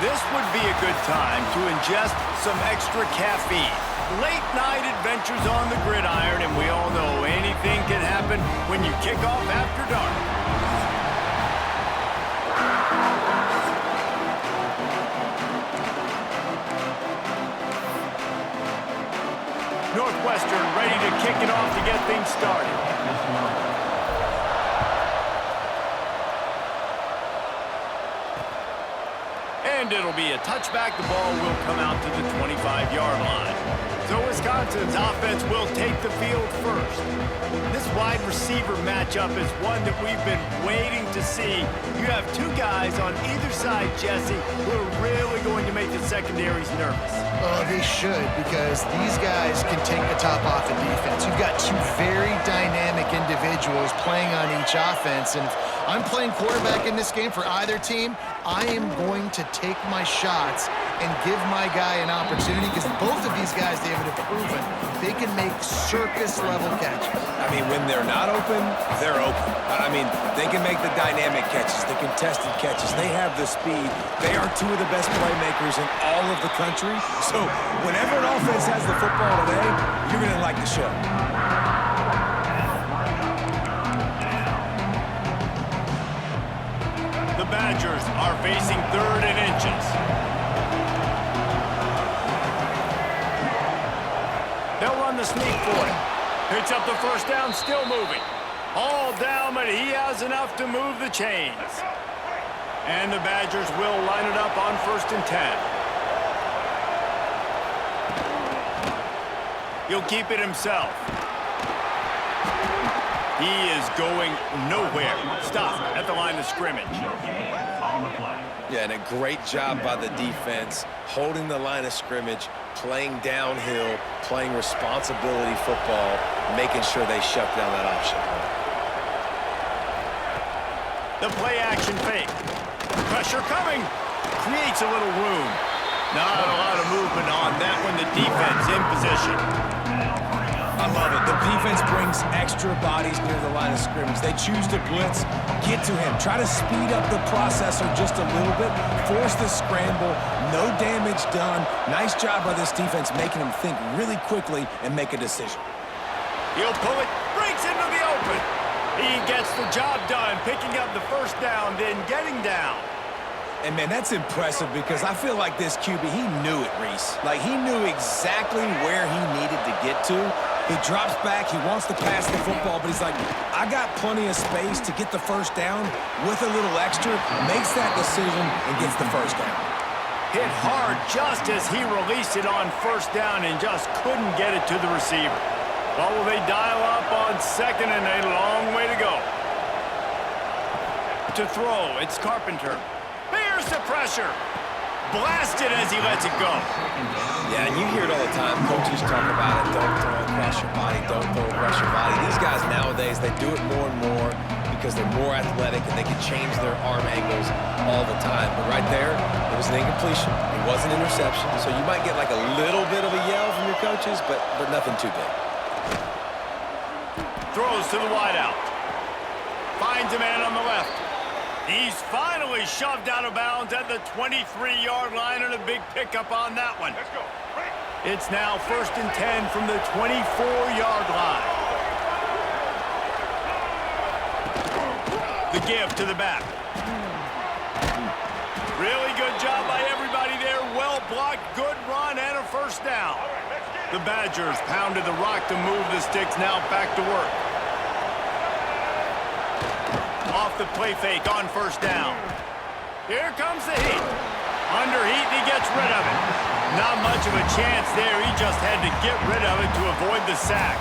This would be a good time to ingest some extra caffeine. Late night adventures on the gridiron, and we all know anything can happen when you kick off after dark. Northwestern ready to kick it off to get things started. And it'll be a touchback. The ball will come out to the 25-yard line. So Wisconsin's offense will take the field first. This wide receiver matchup is one that we've been waiting to see. You have two guys on either side, Jesse, who are really going to make the secondaries nervous. Oh, they should, because these guys can take the top off the defense. You've got two very dynamic individuals playing on each offense, and if I'm playing quarterback in this game for either team, I am going to take my shots and give my guy an opportunity, because both of these guys, David, have proven they can make circus-level catches. I mean, when they're not open, they're open. I mean, they can make the dynamic catches, the contested catches. They have the speed. They are two of the best playmakers in all of the country. So whenever an offense has the football today, you're going to like the show. The Badgers are facing 3rd and inches. They'll run the sneak for it. Picks up the first down, still moving. All down, but he has enough to move the chains. And the Badgers will line it up on 1st and 10. He'll keep it himself. He is going nowhere. Stop at the line of scrimmage. Yeah, and a great job by the defense, holding the line of scrimmage, playing downhill, playing responsibility football, making sure they shut down that option. The play action fake. Pressure coming. Creates a little room. Not a lot of movement on that one. The defense in position. I love it. The defense brings extra bodies near the line of scrimmage. They choose to blitz, get to him, try to speed up the processor just a little bit, force the scramble, no damage done. Nice job by this defense making him think really quickly and make a decision. He'll pull it, breaks into the open. He gets the job done, picking up the first down, then getting down. And, man, that's impressive because I feel like this QB, he knew it, Reese. Like, he knew exactly where he needed to get to. He drops back. He wants to pass the football, but he's like, I got plenty of space to get the first down with a little extra, makes that decision, and gets the first down. Hit hard just as he released it on 1st down and just couldn't get it to the receiver. Well, will they dial up on 2nd and a long way to go? To throw, it's Carpenter. Here's the pressure. Blasted as he lets it go. Yeah, and you hear it all the time. Coaches talk about it. Don't throw across your body. Don't throw across your body. These guys nowadays, they do it more and more because they're more athletic and they can change their arm angles all the time. But right there, it was an incompletion. It was an interception. So you might get like a little bit of a yell from your coaches, but nothing too big. Throws to the wideout. Finds a man on the left. He's finally shoved out of bounds at the 23-yard line, and a big pickup on that one. Let's go. It's now 1st and 10 from the 24-yard line. The give to the back. Really good job by everybody there. Well blocked, good run, and a first down. The Badgers pounded the rock to move the sticks, now back to work. Off the play fake on 1st down. Here comes the heat. Under heat, he gets rid of it. Not much of a chance there. He just had to get rid of it to avoid the sack.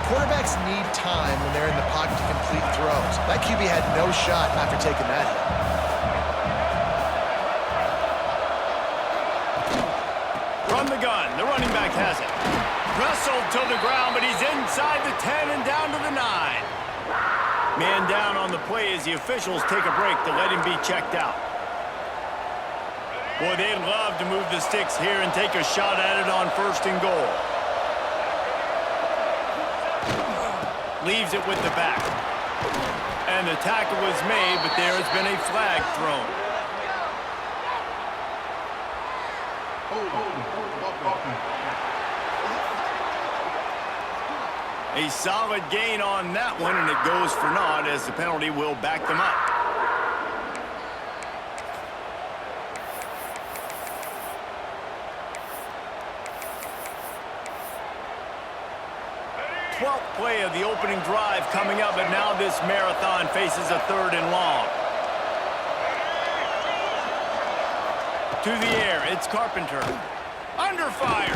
Quarterbacks need time when they're in the pocket to complete throws. That QB had no shot after taking that hit. From the gun, the running back has it. Wrestled to the ground, but he's inside the 10 and down to the 9. Man down on the play as the officials take a break to let him be checked out. Boy, they'd love to move the sticks here and take a shot at it on 1st and goal. Leaves it with the back. And the tackle was made, but there has been a flag thrown. A solid gain on that one, and it goes for naught as the penalty will back them up. 12th play of the opening drive coming up, and now this marathon faces a 3rd and long. To the air, it's Carpenter. Under fire.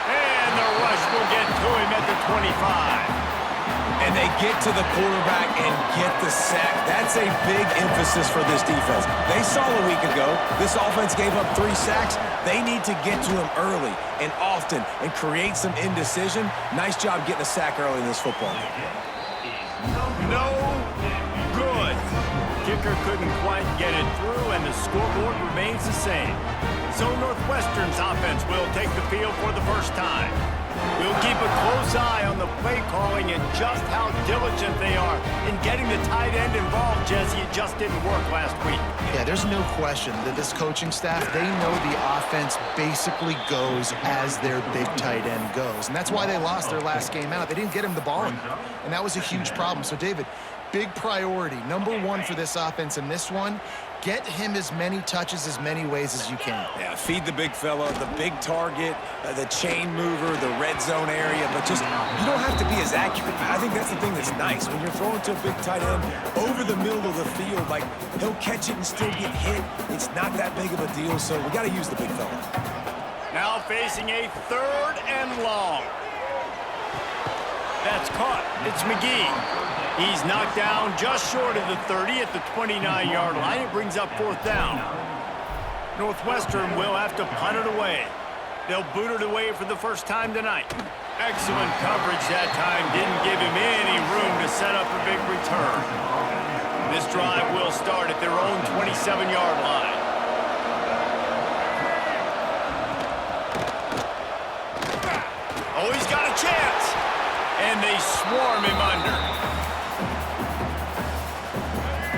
And the rush will get to him at the 25. And they get to the quarterback and get the sack. That's a big emphasis for this defense. They saw a week ago, this offense gave up 3 sacks. They need to get to him early and often and create some indecision. Nice job getting a sack early in this football game. No good. Kicker couldn't quite get it through, and the scoreboard remains the same. So Northwestern's offense will take the field for the first time. We'll keep a close eye on the play calling and just how diligent they are in getting the tight end involved, Jesse. It just didn't work last week. Yeah, there's no question that this coaching staff, they know the offense basically goes as their big tight end goes. And that's why they lost their last game out. They didn't get him the ball enough. And that was a huge problem. So, David, big priority, #1 for this offense in this one, get him as many touches as many ways as you can. Yeah, feed the big fella, the big target, the chain mover, the red zone area, but just, you don't have to be as accurate. I think that's the thing that's nice. When you're throwing to a big tight end over the middle of the field, like, he'll catch it and still get hit. It's not that big of a deal, so we got to use the big fella. Now facing a 3rd and long. That's caught. It's McGee. He's knocked down just short of the 30 at the 29-yard line. It brings up 4th down. Northwestern will have to punt it away. They'll boot it away for the first time tonight. Excellent coverage that time. Didn't give him any room to set up a big return. This drive will start at their own 27-yard line. Oh, he's got a chance. And they swarm him under.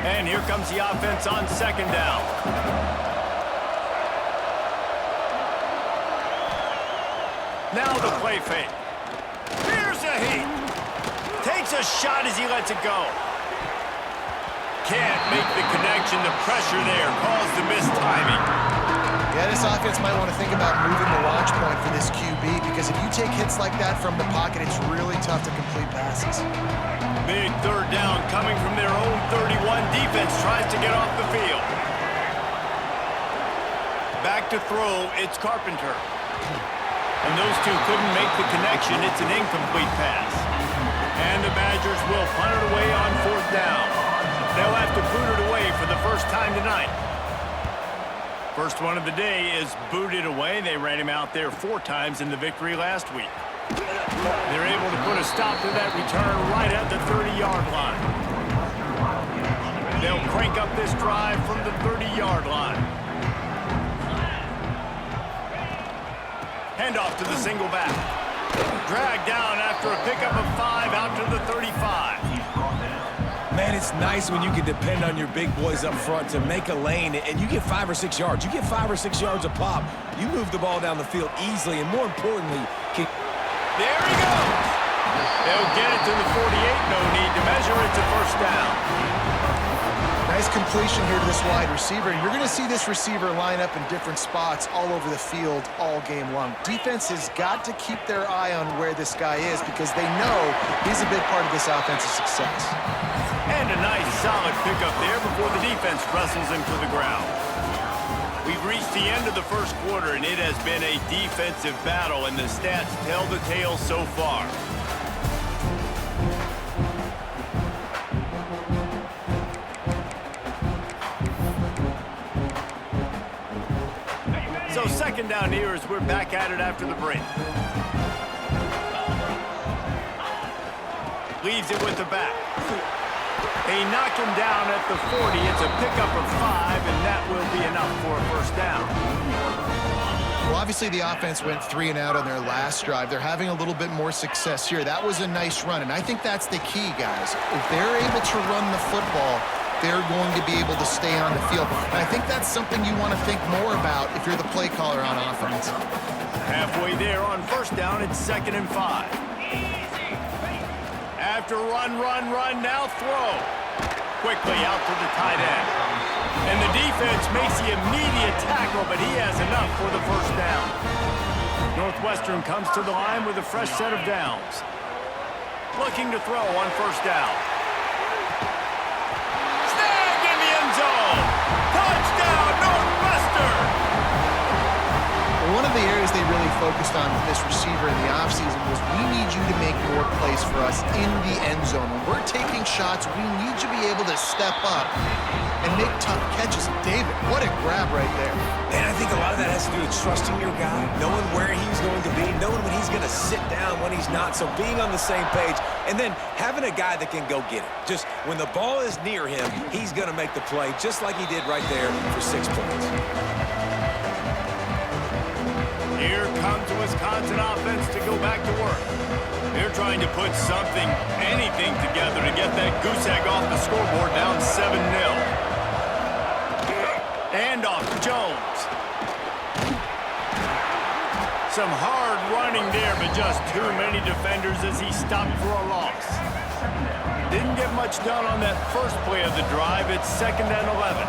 And here comes the offense on 2nd down. Now the play fake. Here's a heat. Takes a shot as he lets it go. Can't make the connection. The pressure there caused the missed timing. Yeah, this offense might want to think about moving the launch point for this QB, because if you take hits like that from the pocket, it's really tough to complete passes. Big 3rd down coming from their own 31. Defense tries to get off the field. Back to throw, it's Carpenter. And those two couldn't make the connection. It's an incomplete pass. And the Badgers will punt it away on 4th down. They'll have to boot it away for the first time tonight. First one of the day is booted away. They ran him out there 4 times in the victory last week. They're able to put a stop to that return right at the 30-yard line. They'll crank up this drive from the 30-yard line. Handoff to the single back. Dragged down after a pickup of 5 out to the 35. Man, it's nice when you can depend on your big boys up front to make a lane, and you get 5 or 6 yards. You get 5 or 6 yards a pop. You move the ball down the field easily, and more importantly, there he goes. They'll get it to the 48. No need to measure. It's a 1st down. Nice completion here to this wide receiver. You're going to see this receiver line up in different spots all over the field all game long. Defense has got to keep their eye on where this guy is, because they know he's a big part of this offensive success. And a nice solid pickup there before the defense wrestles him to the ground. We've reached the end of the 1st quarter, and it has been a defensive battle, and the stats tell the tale so far. So 2nd down here as we're back at it after the break. Leaves it with the back. They knock him down at the 40. It's a pickup of 5, and that will be enough for a 1st down. Well, obviously the offense went 3 and out on their last drive. They're having a little bit more success here. That was a nice run, and I think that's the key, guys. If they're able to run the football, they're going to be able to stay on the field. And I think that's something you want to think more about if you're the play caller on offense. Halfway there on first down, it's 2nd and 5. After run, now throw. Quickly out to the tight end. And the defense makes the immediate tackle, but he has enough for the first down. Northwestern comes to the line with a fresh set of downs. Looking to throw on first down. Snagged in the end zone. Touchdown, Northwestern! One of the areas they really focused on with this receiver in the offseason was we need you to make more plays for us in the end zone. When we're taking shots, we need you to be able to step up and make tough catches. David, what a grab right there. And I think a lot of that has to do with trusting your guy, knowing where he's going to be, knowing when he's going to sit down, when he's not, so being on the same page, and then having a guy that can go get it. Just when the ball is near him, he's going to make the play, just like he did right there for 6 points. Here comes the Wisconsin offense to go back to work. They're trying to put something, anything together to get that goose egg off the scoreboard down 7-0. And off to Jones. Some hard running there, but just too many defenders as he stopped for a loss. Didn't get much done on that first play of the drive. It's 2nd and 11.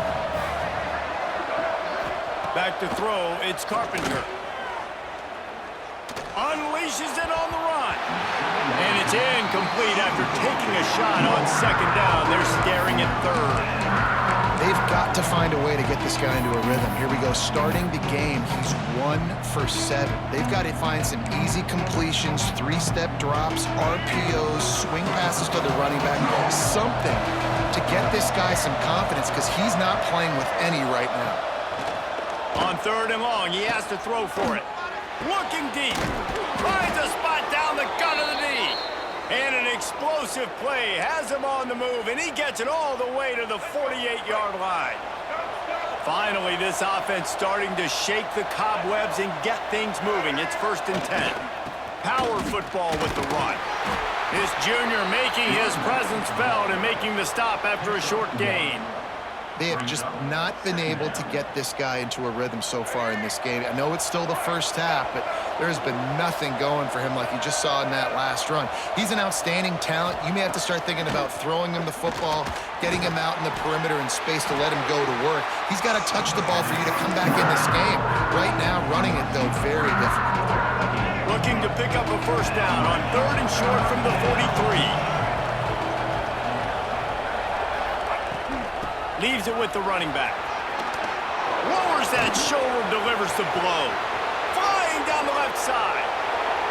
Back to throw, it's Carpenter. Unleashes it on the run. And it's incomplete after taking a shot on 2nd down. They're staring at 3rd. They've got to find a way to get this guy into a rhythm. Here we go. Starting the game, he's 1 for 7. They've got to find some easy completions, 3-step drops, RPOs, swing passes to the running back, something to get this guy some confidence because he's not playing with any right now. On 3rd and long, he has to throw for it. Looking deep, finds a spot down the gut of the knee. And an explosive play has him on the move, and he gets it all the way to the 48-yard line. Finally, this offense starting to shake the cobwebs and get things moving. It's 1st and 10. Power football with the run. This junior making his presence felt and making the stop after a short gain. They have just not been able to get this guy into a rhythm so far in this game. I know it's still the first half, but there's been nothing going for him like you just saw in that last run. He's an outstanding talent. You may have to start thinking about throwing him the football, getting him out in the perimeter in space to let him go to work. He's got to touch the ball for you to come back in this game. Right now, running it, though, very difficult. Looking to pick up a first down on 3rd and short from the 43. Leaves it with the running back. Lowers that shoulder, delivers the blow. Flying down the left side.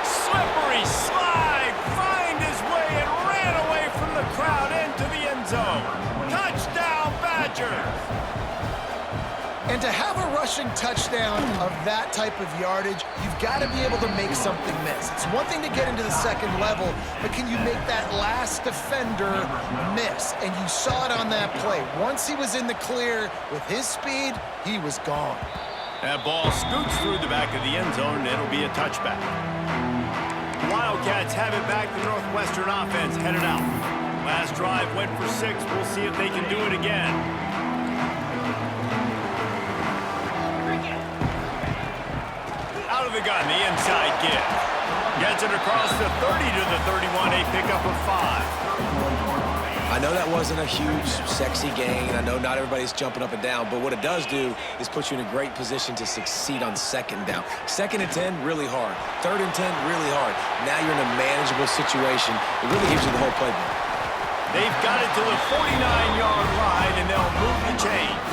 Slippery slide. Find his way and ran away from the crowd into the end zone. Touchdown, Badgers. And to have a rushing touchdown of that type of yardage, you've got to be able to make something miss. It's one thing to get into the second level, but can you make that last defender miss? And you saw it on that play. Once he was in the clear with his speed, he was gone. That ball scoots through the back of the end zone, and it'll be a touchback. Wildcats have it back. The Northwestern offense headed out. Last drive went for 6. We'll see if they can do it again. Out of the gun, the inside give. Gets it across the 30 to the 31, a pickup of 5. I know that wasn't a huge, sexy gain. I know not everybody's jumping up and down, but what it does do is put you in a great position to succeed on 2nd down. 2nd and 10, really hard. 3rd and 10, really hard. Now you're in a manageable situation. It really gives you the whole playbook. They've got it to the 49-yard line, and they'll move the chains.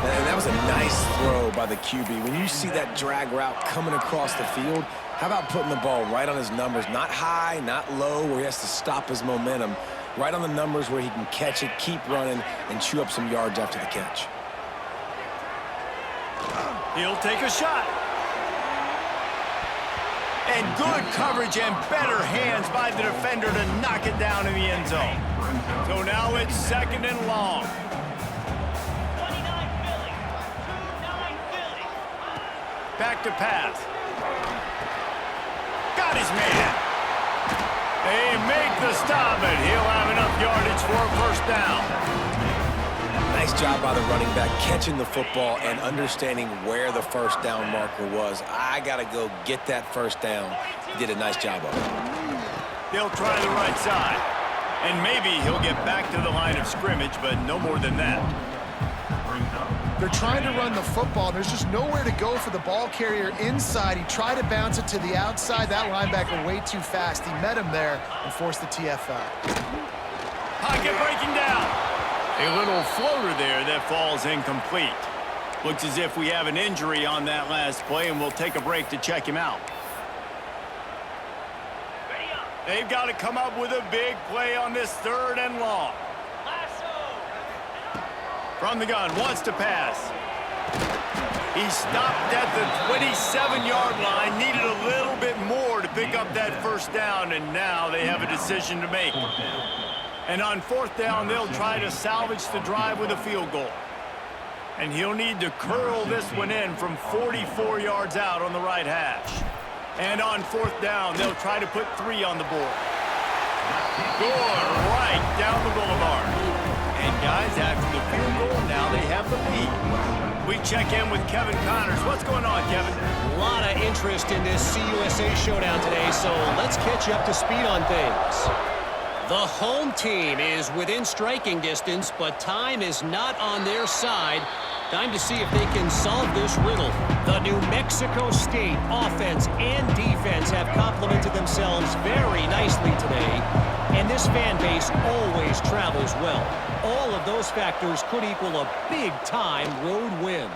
And that was a nice throw by the QB. When you see that drag route coming across the field, how about putting the ball right on his numbers? Not high, not low, where he has to stop his momentum. Right on the numbers where he can catch it, keep running, and chew up some yards after the catch. He'll take a shot. And good coverage and better hands by the defender to knock it down in the end zone. So now it's 2nd and long. Back to pass. Got his man. They make the stop, and he'll have enough yardage for a first down. Nice job by the running back, catching the football and understanding where the first down marker was. I got to go get that first down. He did a nice job of it. They'll try the right side. And maybe he'll get back to the line of scrimmage, but no more than that. They're trying to run the football. There's just nowhere to go for the ball carrier inside. He tried to bounce it to the outside. That linebacker way too fast. He met him there and forced the TFL. Pocket breaking down. A little floater there that falls incomplete. Looks as if we have an injury on that last play, and we'll take a break to check him out. They've got to come up with a big play on this 3rd and long. From the gun, wants to pass. He stopped at the 27-yard line, needed a little bit more to pick up that first down, and now they have a decision to make. And on 4th down, they'll try to salvage the drive with a field goal. And he'll need to curl this one in from 44 yards out on the right hash. And on 4th down, they'll try to put 3 on the board. Good, right down the boulevard. And guys, after the field goal, now they have the lead. We check in with Kevin Connors. What's going on, Kevin? A lot of interest in this CUSA showdown today, so let's catch you up to speed on things. The home team is within striking distance, but time is not on their side. Time to see if they can solve this riddle. The New Mexico State offense and defense have complemented themselves very nicely today, and this fan base always travels well. All of those factors could equal a big-time road win.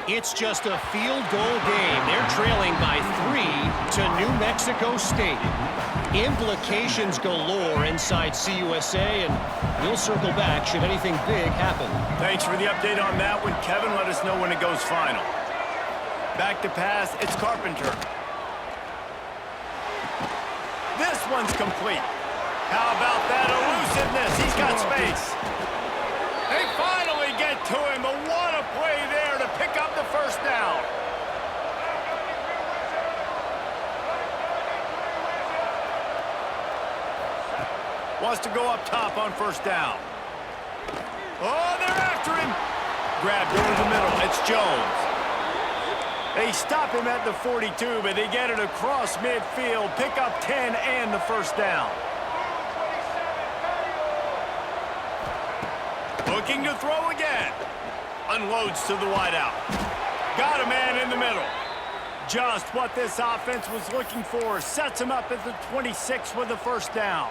It's just a field goal game. They're trailing by 3 to New Mexico State. Implications galore inside CUSA, and we'll circle back should anything big happen. Thanks for the update on that one, Kevin. Let us know when it goes final. Back to pass, it's Carpenter. This one's complete. How about that elusiveness? He's got space. They finally get to him, but what a play there to pick up the first down. Wants to go up top on 1st down. Oh, they're after him. Grabbed over the middle. It's Jones. They stop him at the 42, but they get it across midfield. Pick up 10 and the first down. Looking to throw again. Unloads to the wideout. Got a man in the middle. Just what this offense was looking for. Sets him up at the 26 with the first down.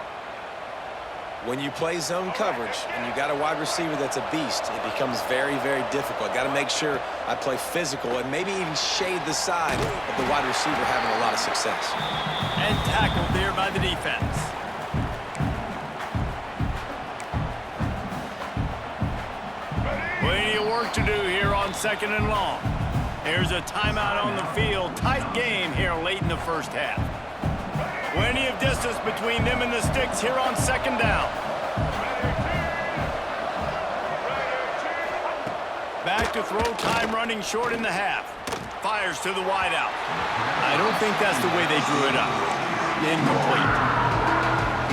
When you play zone coverage and you got a wide receiver that's a beast, it becomes very, very difficult. Got to make sure I play physical and maybe even shade the side of the wide receiver having a lot of success. And tackled there by the defense. Plenty of work to do here on 2nd and long. There's a timeout on the field. Tight game here late in the first half. Plenty of distance between them and the sticks here on 2nd down. Back to throw time running short in the half. Fires to the wideout. I don't think that's the way they drew it up. Incomplete.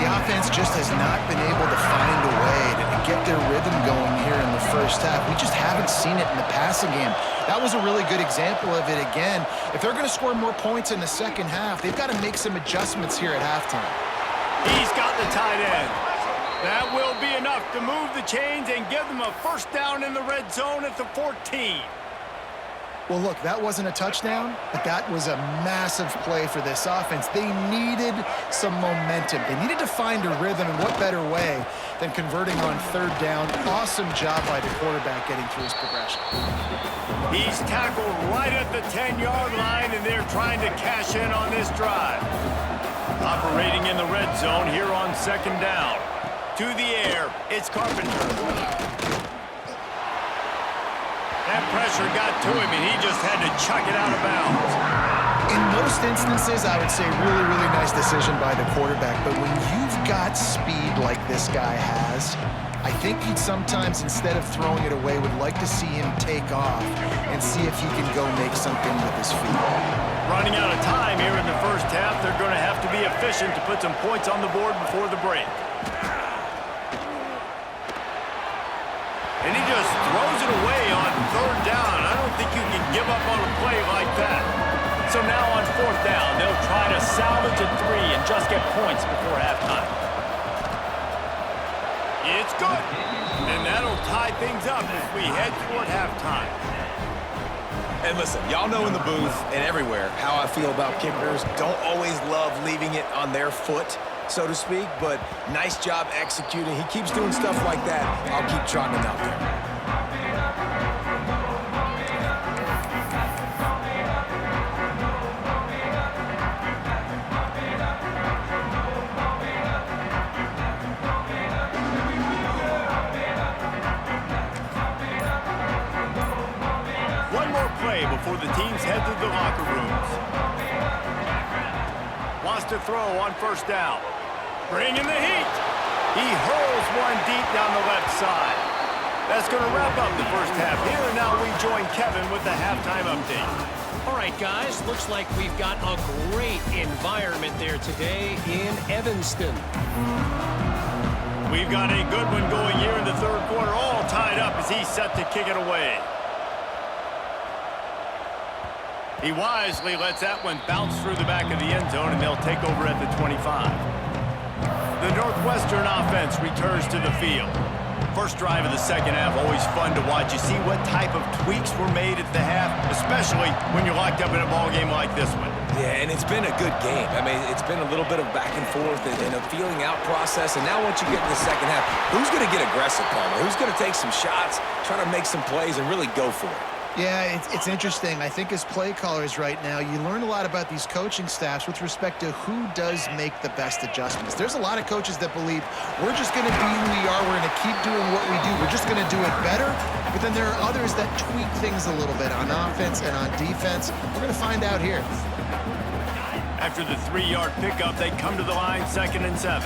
The offense just has not been able to find a way to get their rhythm going here in the first half. We just haven't seen it in the passing game. That was a really good example of it again. If they're going to score more points in the second half, they've got to make some adjustments here at halftime. He's got the tight end. That will be enough to move the chains and give them a first down in the red zone at the 14. Well, look, that wasn't a touchdown, but that was a massive play for this offense. They needed some momentum. They needed to find a rhythm, and what better way than converting on 3rd down. Awesome job by the quarterback getting through his progression. He's tackled right at the 10-yard line, and they're trying to cash in on this drive. Operating in the red zone here on 2nd down. To the air, it's Carpenter. That pressure got to him, and he just had to chuck it out of bounds. In most instances, I would say really, really nice decision by the quarterback. But when you've got speed like this guy has, I think he'd sometimes, instead of throwing it away, would like to see him take off and see if he can go make something with his feet. Running out of time here in the first half, they're going to have to be efficient to put some points on the board before the break. And he just think you can give up on a play like that. So now on 4th down, they'll try to salvage a 3 and just get points before halftime. It's good. And that'll tie things up as we head toward halftime. And listen, y'all know in the booth and everywhere how I feel about kickers. Don't always love leaving it on their foot, so to speak, but nice job executing. He keeps doing stuff like that. I'll keep trotting him out there. Before the teams head to the locker rooms. Wants to throw on 1st down. Bringing the heat. He hurls one deep down the left side. That's going to wrap up the first half here, and now we join Kevin with the halftime update. All right, guys, looks like we've got a great environment there today in Evanston. We've got a good one going here in the 3rd quarter, all tied up as he's set to kick it away. He wisely lets that one bounce through the back of the end zone, and they'll take over at the 25. The Northwestern offense returns to the field. First drive of the 2nd half, always fun to watch. You see what type of tweaks were made at the half, especially when you're locked up in a ball game like this one. Yeah, and it's been a good game. I mean, it's been a little bit of back and forth and a feeling out process. And now once you get in the 2nd half, who's going to get aggressive, Palmer? Who's going to take some shots, try to make some plays, and really go for it? Yeah, it's interesting. I think as play callers right now, you learn a lot about these coaching staffs with respect to who does make the best adjustments. There's a lot of coaches that believe we're just going to be who we are. We're going to keep doing what we do. We're just going to do it better. But then there are others that tweak things a little bit on offense and on defense. We're going to find out here. After the 3-yard pickup, they come to the line 2nd and 7.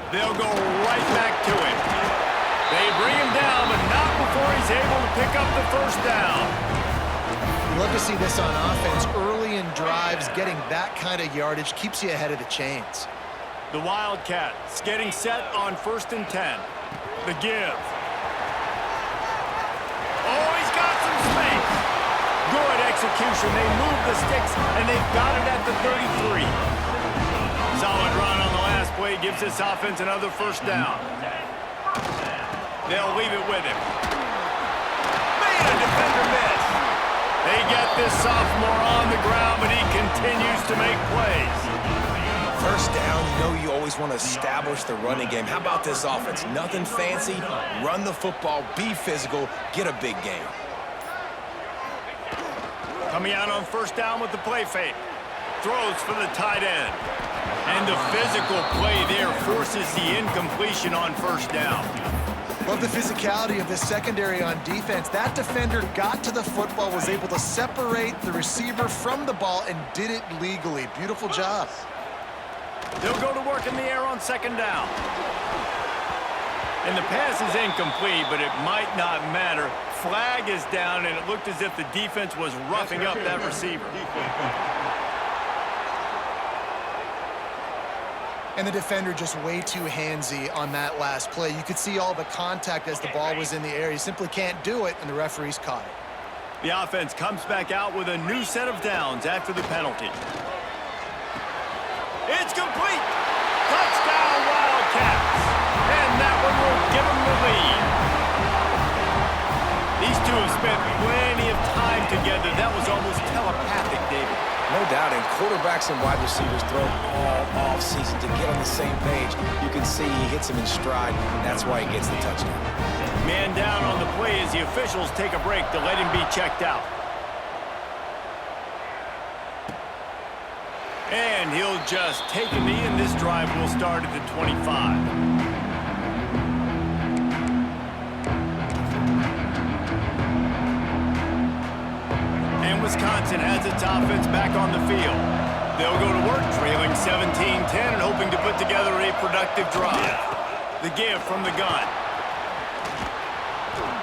They'll go right back to him. They bring him down, but not before he's able to pick up the 1st down. Love to see this on offense. Early in drives, getting that kind of yardage keeps you ahead of the chains. The Wildcats getting set on 1st and 10. The give. Oh, he's got some space. Good execution. They move the sticks, and they've got it at the 33. Solid run on the last play gives this offense another 1st down. They'll leave it with him. Made a defender miss. They get this sophomore on the ground, but he continues to make plays. 1st down, you know you always want to establish the running game. How about this offense? Nothing fancy. Run the football, be physical, get a big game. Coming out on 1st down with the play fake. Throws for the tight end. And the physical play there forces the incompletion on 1st down. Love the physicality of this secondary on defense. That defender got to the football, was able to separate the receiver from the ball, and did it legally. Beautiful job. They'll go to work in the air on 2nd down. And the pass is incomplete, but it might not matter. Flag is down, and it looked as if the defense was roughing up that receiver. And the defender just way too handsy on that last play. You could see all the contact as the ball was in the air. He simply can't do it, and the referees caught it. The offense comes back out with a new set of downs after the penalty. It's complete. Touchdown, Wildcats. And that one will give them the lead. These two have spent plenty of time together. That was almost telepathic, David. No doubt, and quarterbacks and wide receivers throw all off season to get on the same page. You can see he hits him in stride. That's why he gets the touchdown. Man down on the play as the officials take a break to let him be checked out. And he'll just take a knee, and this drive will start at the 25. Wisconsin has its offense back on the field. They'll go to work trailing 17-10 and hoping to put together a productive drive. The give from the gun.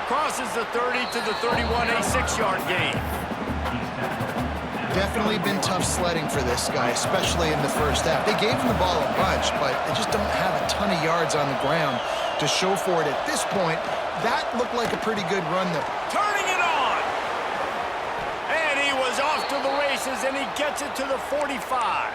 Crosses the 30 to the 31, a 6-yard gain. Definitely been tough sledding for this guy, especially in the 1st half. They gave him the ball a bunch, but they just don't have a ton of yards on the ground to show for it at this point. That looked like a pretty good run, though. Turning it on. And he was off to the races, and he gets it to the 45.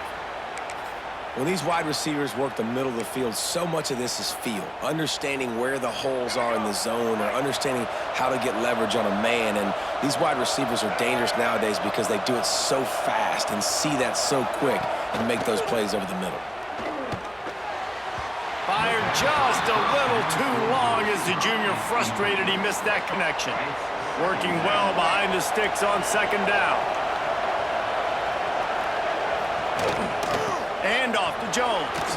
When these wide receivers work the middle of the field, so much of this is feel. Understanding where the holes are in the zone, or understanding how to get leverage on a man. And these wide receivers are dangerous nowadays because they do it so fast and see that so quick and make those plays over the middle. Fired just a little too long as the junior frustrated he missed that connection. Working well behind the sticks on second down. And off to Jones.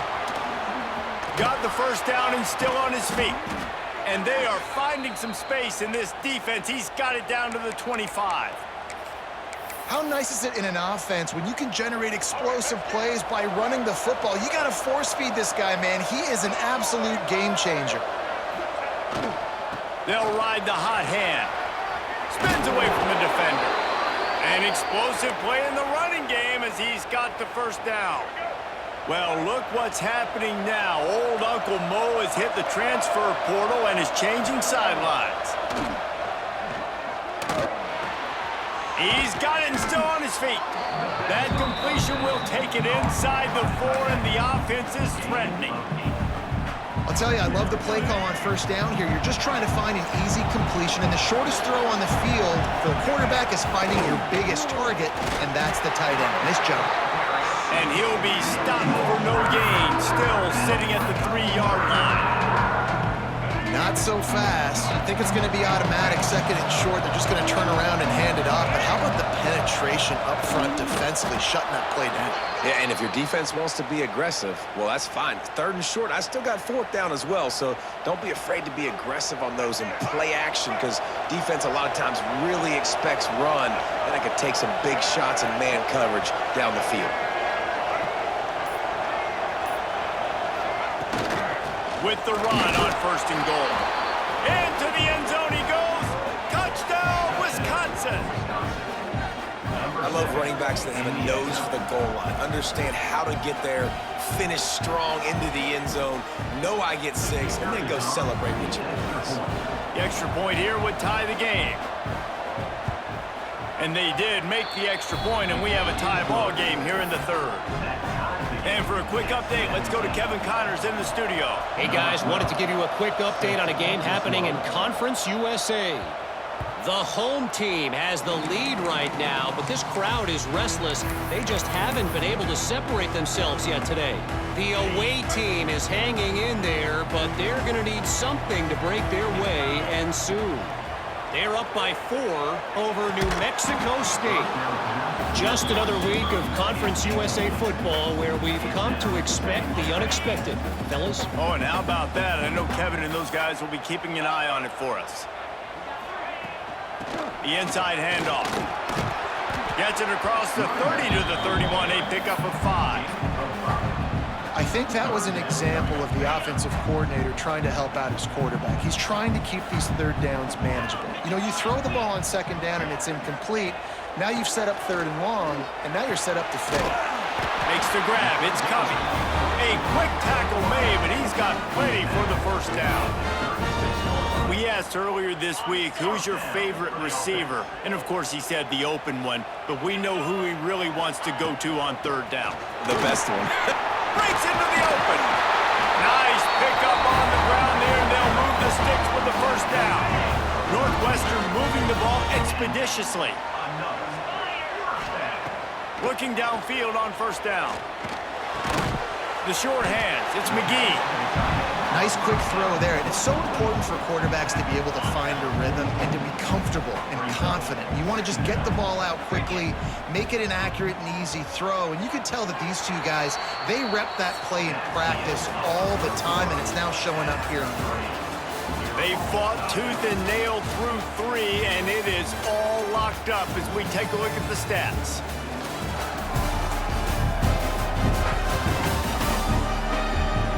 Got the first down and still on his feet. And they are finding some space in this defense. He's got it down to the 25. How nice is it in an offense when you can generate explosive plays by running the football? You got to force feed this guy, man. He is an absolute game changer. They'll ride the hot hand. Spins away from the defender. An explosive play in the running game as he's got the first down. Well, look what's happening now. Old Uncle Mo has hit the transfer portal and is changing sidelines. He's got it and still on his feet. That completion will take it inside the 4, and the offense is threatening. I'll tell you, I love the play call on first down here. You're just trying to find an easy completion, and the shortest throw on the field for the quarterback is finding your biggest target, and that's the tight end. Nice job. And he'll be stopped for no gain, still sitting at the 3-yard line. Not so fast. I think it's going to be automatic, second and short. They're just going to turn around and hand it off. But how about the penetration up front defensively, shutting that play down? Yeah, and if your defense wants to be aggressive, well, that's fine. Third and short, I still got fourth down as well, so don't be afraid to be aggressive on those and play action, because defense a lot of times really expects run, and it could take some big shots and man coverage down the field. With the run on first and goal. Into the end zone he goes. Touchdown, Wisconsin. I love running backs that have a nose for the goal line. Understand how to get there, finish strong into the end zone, know I get 6, and then go celebrate with your boys. The extra point here would tie the game. And they did make the extra point, and we have a tie ball game here in the 3rd. And for a quick update, let's go to Kevin Connors in the studio. Hey, guys, wanted to give you a quick update on a game happening in Conference USA. The home team has the lead right now, but this crowd is restless. They just haven't been able to separate themselves yet today. The away team is hanging in there, but they're going to need something to break their way, and soon. They're up by 4 over New Mexico State. Just another week of Conference USA football where we've come to expect the unexpected. Fellas? Oh, and how about that? I know Kevin and those guys will be keeping an eye on it for us. The inside handoff. Gets it across the 30 to the 31, a pickup of 5. I think that was an example of the offensive coordinator trying to help out his quarterback. He's trying to keep these third downs manageable. You know, you throw the ball on second down and it's incomplete. Now you've set up third and long, and now you're set up to fail. Makes the grab. It's coming. A quick tackle made, but he's got plenty for the first down. We asked earlier this week, who's your favorite receiver? And, of course, he said the open one, but we know who he really wants to go to on third down. The best one. Breaks into the open. Nice pickup on the ground there, and they'll move the sticks with the first down. Northwestern moving the ball expeditiously. Looking downfield on first down. The short hands, it's McGee. Nice quick throw there. And it's so important for quarterbacks to be able to find a rhythm and to be comfortable and confident. You want to just get the ball out quickly, make it an accurate and easy throw. And you can tell that these two guys, they rep that play in practice all the time, and it's now showing up here in the game. They fought tooth and nail through 3, and it is all locked up as we take a look at the stats.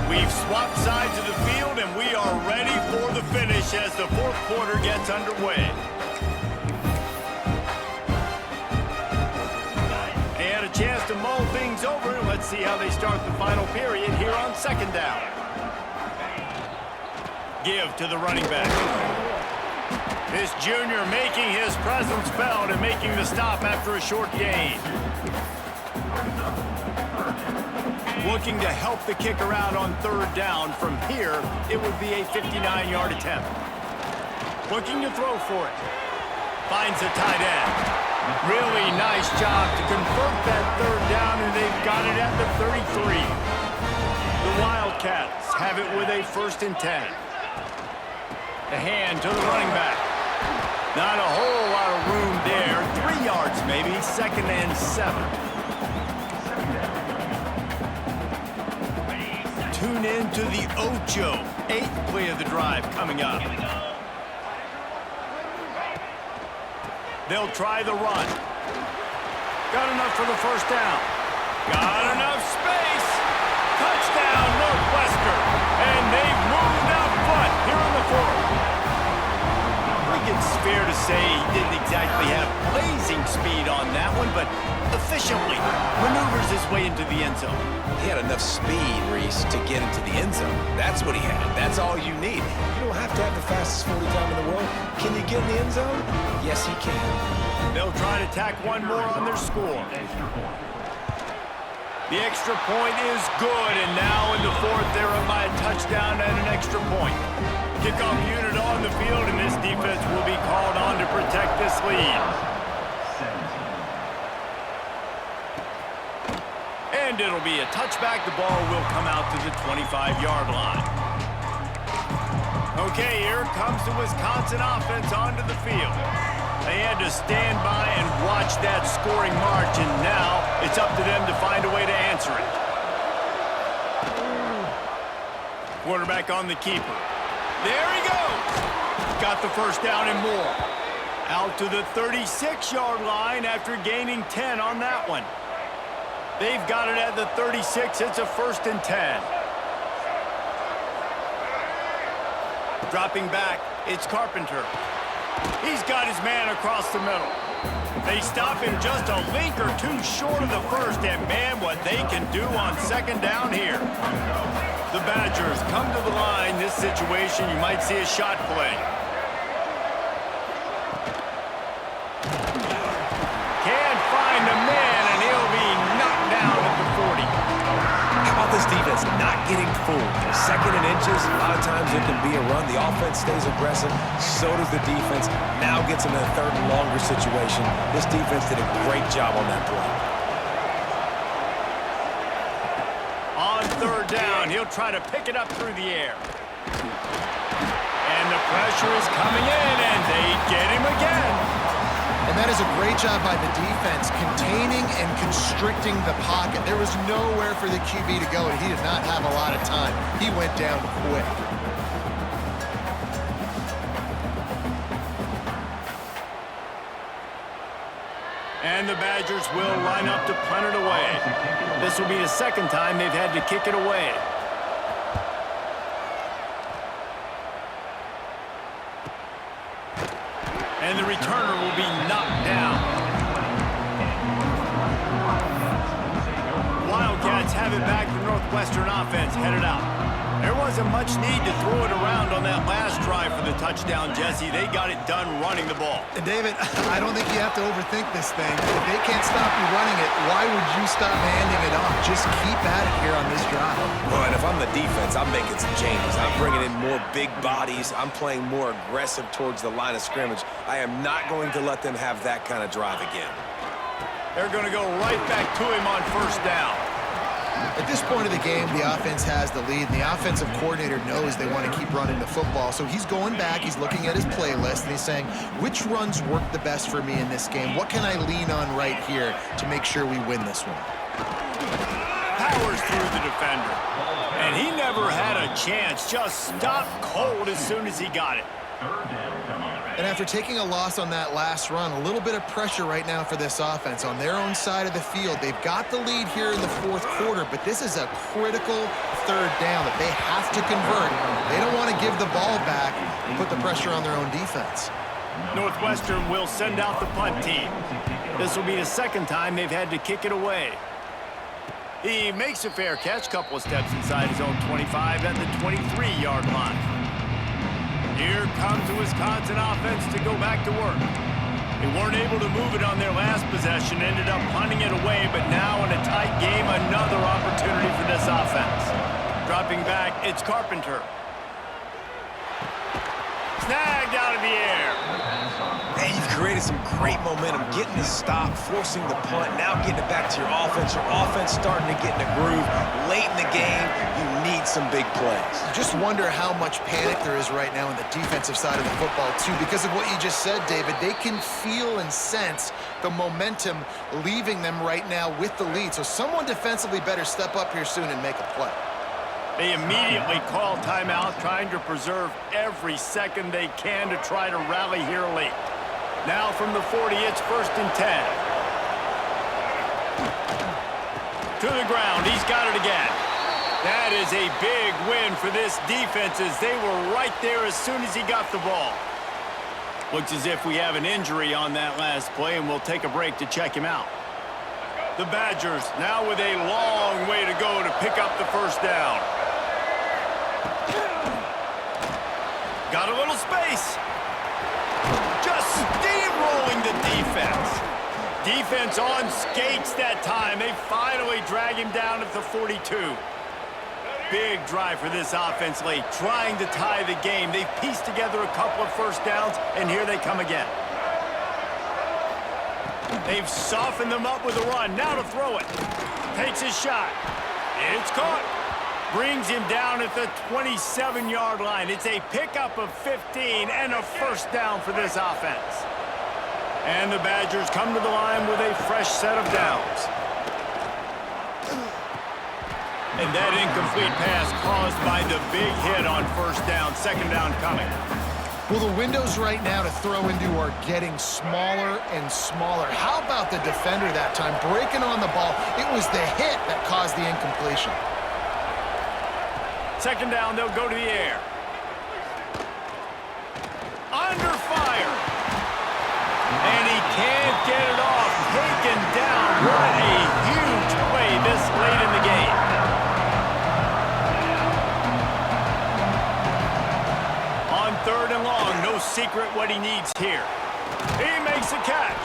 We've swapped sides of the field, and we are ready for the finish as the 4th quarter gets underway. They had a chance to mull things over. Let's see how they start the final period here on second down. Give to the running back. This junior making his presence felt and making the stop after a short gain. Looking to help the kicker out on third down. From here, it would be a 59-yard attempt. Looking to throw for it. Finds a tight end. Really nice job to convert that third down, and they've got it at the 33. The Wildcats have it with a 1st and 10. The hand to the running back. Not a whole lot of room there. 3 yards maybe, 2nd and 7. Tune in to the Ocho. 8th play of the drive coming up. They'll try the run. Got enough for the 1st down. Got enough space. Touchdown, Northwestern. And they've moved out front here in the 4th. I think it's fair to say he didn't exactly have blazing speed on that one, but efficiently maneuvers his way into the end zone. He had enough speed, Reese, to get into the end zone. That's what he had. That's all you need. You don't have to have the fastest 40 time in the world. Can you get in the end zone? Yes, he can. They'll try to tack one more on their score. The extra point is good, and now in the 4th, they're up by a touchdown and an extra point. Kickoff unit on the field, and this defense will be called on to protect this lead. And it'll be a touchback. The ball will come out to the 25-yard line. Okay, here comes the Wisconsin offense onto the field. They had to stand by and watch that scoring march, and now it's up to them to find a way to answer it. Quarterback on the keeper. There he goes. Got the 1st down and more. Out to the 36-yard line after gaining 10 on that one. They've got it at the 36. It's a 1st and 10. Dropping back, it's Carpenter. He's got his man across the middle. They stop him just a link or two short of the 1st, and man, what they can do on 2nd down here. The Badgers come to the line. This situation, you might see a shot play. Can't find a man, and he'll be knocked down at the 40. How about this defense not getting fooled? 2nd and inches, a lot of times it can be a run. The offense stays aggressive, so does the defense. Now gets them in a 3rd and longer situation. This defense did a great job on that play. On 3rd down, he'll try to pick it up through the air. And the pressure is coming in, and they get him again. And that is a great job by the defense, containing and constricting the pocket. There was nowhere for the QB to go, and he did not have a lot of time. He went down quick. And the Badgers will line up to punt it away. This will be the 2nd time they've had to kick it away. And the returner will be knocked down. Wildcats have it back. The Northwestern offense headed out. There wasn't much need to throw it around on that last drive for the touchdown, Jesse. They got it done running the ball. And David, I don't think you have to overthink this thing. If they can't stop you running it, why would you stop handing it off? Just keep at it here on this drive. Well, and if I'm the defense, I'm making some changes. I'm bringing in more big bodies. I'm playing more aggressive towards the line of scrimmage. I am not going to let them have that kind of drive again. They're going to go right back to him on 1st down. At this point of the game, the offense has the lead, and the offensive coordinator knows they want to keep running the football. So he's going back, he's looking at his playlist, and he's saying, which runs work the best for me in this game? What can I lean on right here to make sure we win this one? Powers through the defender. And he never had a chance, just stopped cold as soon as he got it. And after taking a loss on that last run, a little bit of pressure right now for this offense on their own side of the field. They've got the lead here in the 4th quarter, but this is a critical 3rd down that they have to convert. They don't want to give the ball back and put the pressure on their own defense. Northwestern will send out the punt team. This will be the 2nd time they've had to kick it away. He makes a fair catch, couple of steps inside his own 25 at the 23-yard line. Here comes the Wisconsin offense to go back to work. They weren't able to move it on their last possession, ended up punting it away, but now in a tight game, another opportunity for this offense. Dropping back, it's Carpenter. Snagged out of the air. And you've created some great momentum, getting the stop, forcing the punt, now getting it back to your offense. Your offense starting to get in a groove. Late in the game, you need some big plays. Just wonder how much panic there is right now on the defensive side of the football, too. Because of what you just said, David, they can feel and sense the momentum leaving them right now with the lead. So someone defensively better step up here soon and make a play. They immediately call timeout, trying to preserve every second they can to try to rally here late. Now from the 40, it's 1st and 10. To the ground, he's got it again. That is a big win for this defense as they were right there as soon as he got the ball. Looks as if we have an injury on that last play, and we'll take a break to check him out. The Badgers now with a long way to go to pick up the first down. Got a little space. Just steamrolling the defense. Defense on skates that time. They finally drag him down at the 42. Big drive for this offense late, trying to tie the game. They've pieced together a couple of first downs, and here they come again. They've softened them up with a run. Now to throw it. Takes his shot. It's caught. Brings him down at the 27-yard line. It's a pickup of 15 and a first down for this offense. And the Badgers come to the line with a fresh set of downs. And that incomplete pass caused by the big hit on first down. Second down coming. Well, the windows right now to throw into are getting smaller and smaller. How about the defender that time breaking on the ball? It was the hit that caused the incompletion. Second down, they'll go to the air. Under fire. And he can't get it off. Taken down. What a huge play this late in the game. On 3rd and long, no secret what he needs here. He makes a catch.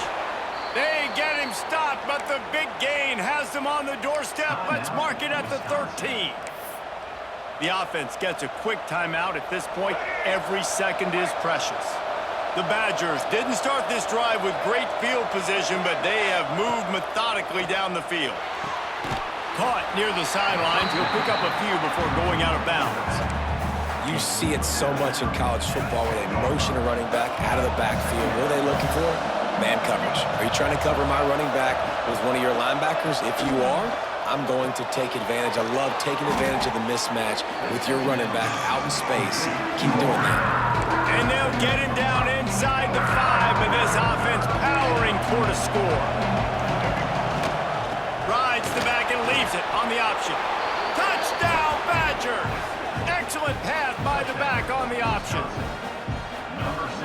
They get him stopped, but the big gain has them on the doorstep. Let's mark it at the 13. The offense gets a quick timeout at this point. Every second is precious. The Badgers didn't start this drive with great field position, but they have moved methodically down the field. Caught near the sidelines. He'll pick up a few before going out of bounds. You see it so much in college football where they motion a running back out of the backfield. What are they looking for? Man coverage. Are you trying to cover my running back with one of your linebackers? If you are, I'm going to take advantage. I love taking advantage of the mismatch with your running back out in space. Keep doing that. And they'll get him down inside the 5, and this offense powering toward a score. Rides the back and leaves it on the option. Touchdown, Badgers! Excellent pass by the back on the option.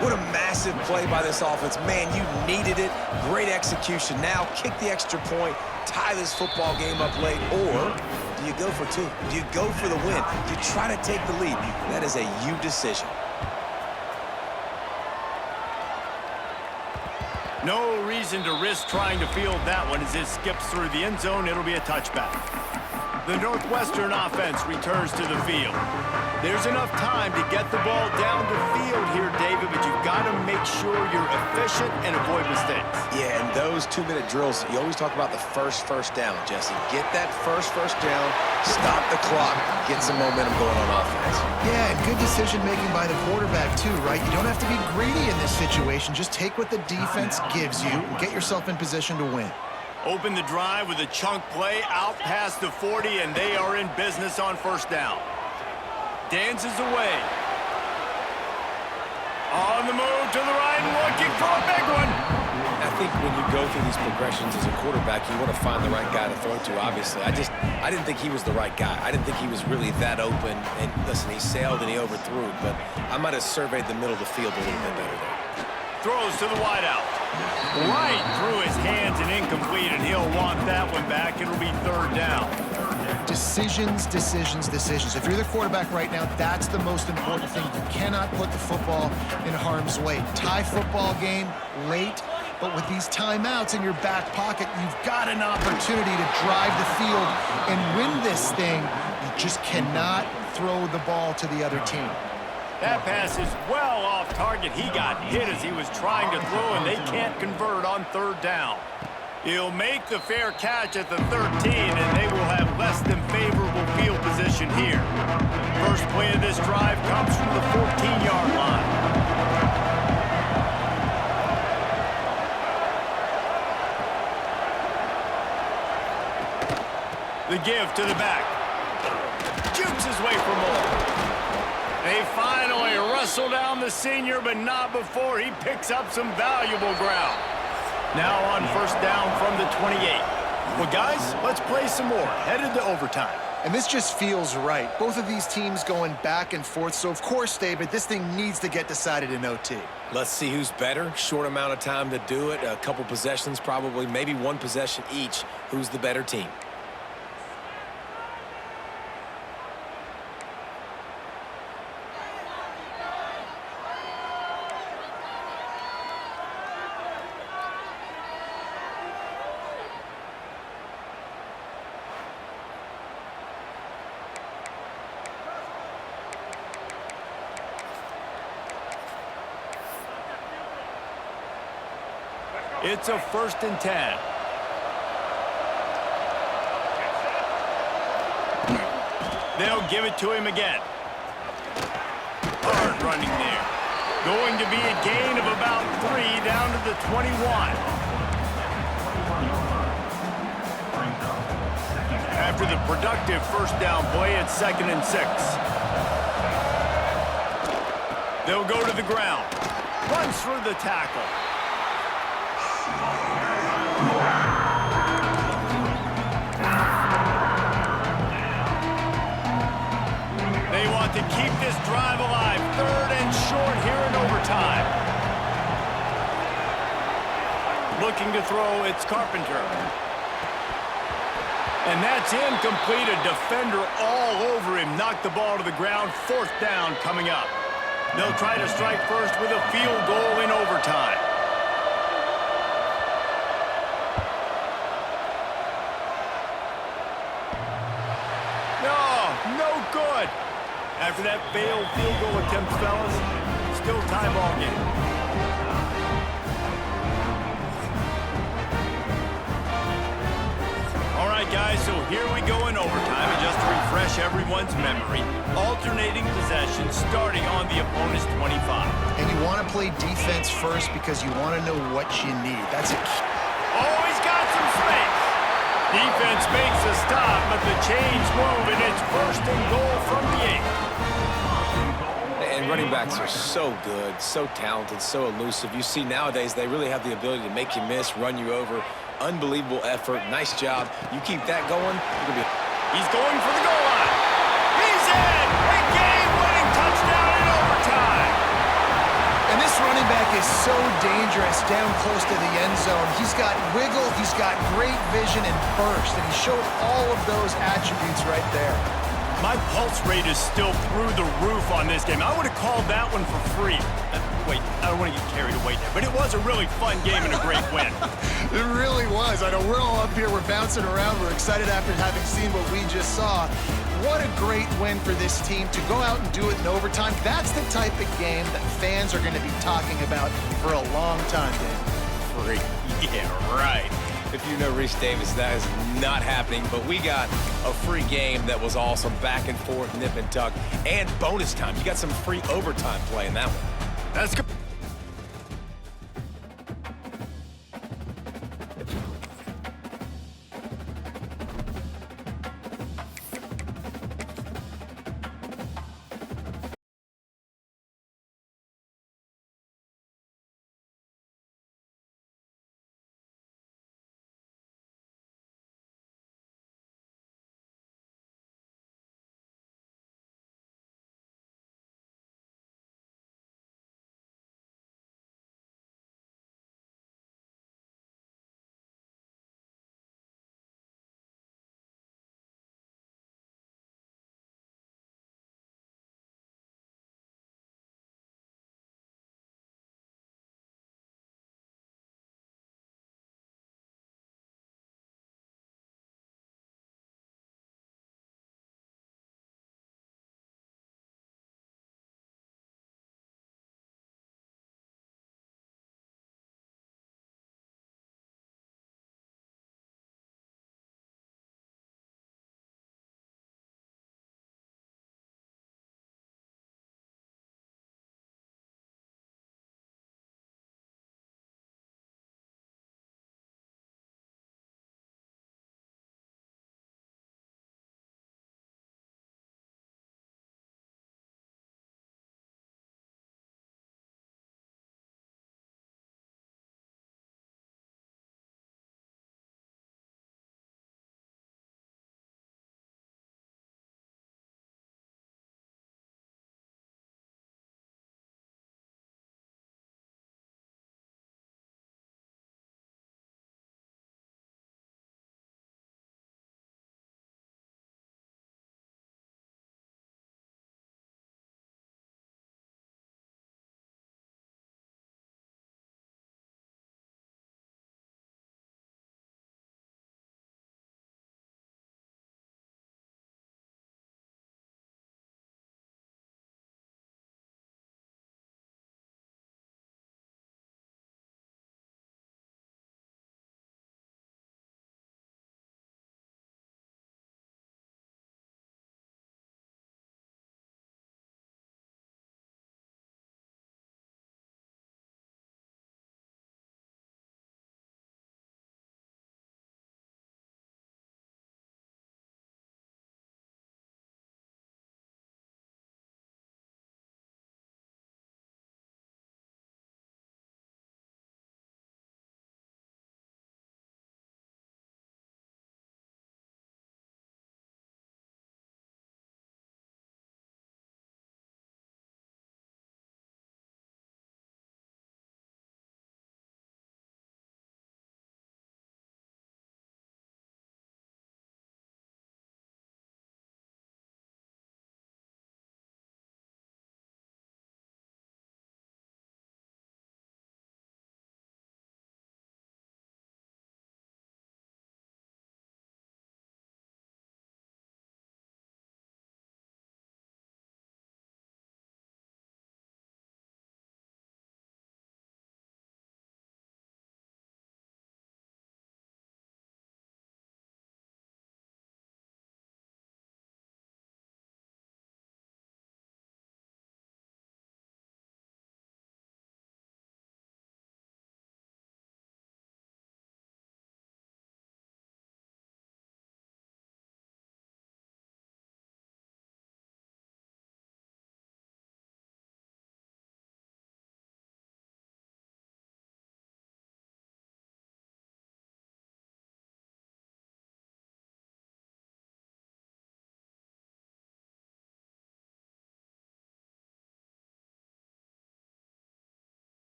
What a massive play by this offense. Man, you needed it. Great execution. Now kick the extra point, tie this football game up late, or do you go for 2? Do you go for the win? Do you try to take the lead? That is a you decision. No reason to risk trying to field that one as it skips through the end zone. It'll be a touchback. The Northwestern offense returns to the field. There's enough time to get the ball down the field here, David, but you've got to make sure you're efficient and avoid mistakes. Yeah, and those 2-minute drills, you always talk about the first down, Jesse. Get that first down, stop the clock, get some momentum going on offense. Yeah, and good decision-making by the quarterback, too, right? You don't have to be greedy in this situation. Just take what the defense gives you and get yourself in position to win. Open the drive with a chunk play out past the 40, and they are in business on first down. Dances away. On the move to the right, looking for a big one. I think when you go through these progressions as a quarterback, you want to find the right guy to throw to, obviously. I didn't think he was the right guy. I didn't think he was really that open. And listen, he sailed and he overthrew it, but I might have surveyed the middle of the field a little bit better there. Throws to the wideout. Right through his hands and incomplete, and he'll want that one back. It'll be 3rd down. decisions, decisions, decisions. If you're the quarterback right now, that's the most important thing. You cannot put the football in harm's way. Tie football game late, but with these timeouts in your back pocket, you've got an opportunity to drive the field and win this thing. You just cannot throw the ball to the other team. That pass is well off target. He got hit as he was trying to throw, and they can't convert on third down. He'll make the fair catch at the 13, and they will have less than favorable field position here. First play of this drive comes from the 14-yard line. The give to the back. Jukes his way for more. They finally wrestle down the senior, but not before he picks up some valuable ground. Now on first down from the 28. Well, guys, let's play some more. Headed to overtime. And this just feels right. Both of these teams going back and forth. So, of course, David, this thing needs to get decided in OT. Let's see who's better. Short amount of time to do it. A couple possessions, probably, maybe one possession each. Who's the better team? It's a 1st and 10. They'll give it to him again. Hard running there. Going to be a gain of about 3 down to the 21. After the productive first down play, it's 2nd and 6. They'll go to the ground. Runs through the tackle. They want to keep this drive alive. 3rd and short here in overtime. Looking to throw, it's Carpenter. And that's incomplete. A defender all over him. Knocked the ball to the ground. 4th down coming up. They'll try to strike first with a field goal in overtime. No good. After that failed field goal attempt, fellas, still tie ball game. All right, guys, so here we go in overtime. And just to refresh everyone's memory, alternating possession starting on the opponent's 25. And you want to play defense first because you want to know what you need. That's a key. Oh, he's got some space. Defense makes a stop, but the chains move, and it's 1st and goal from the 8. And running backs are so good, so talented, so elusive. You see nowadays they really have the ability to make you miss, run you over. Unbelievable effort. Nice job. You keep that going, you're gonna be... He's going for the goal line. He's in! A game-winning touchdown in overtime. And this running back is so dangerous down close to the end zone. He's got wiggle, he's got great vision and burst, and he showed all of those attributes right there. My pulse rate is still through the roof on this game. I would have called that one for free. Wait, I don't want to get carried away there, but it was a really fun game and a great win. It really was. I know we're all up here, we're bouncing around, we're excited after having seen what we just saw. What a great win for this team to go out and do it in overtime. That's the type of game that fans are going to be talking about for a long time, Dave. Free. Yeah, right. If you know Reese Davis, that is not happening. But we got a free game that was awesome. Back and forth, nip and tuck. And bonus time. You got some free overtime play in that one. That's good.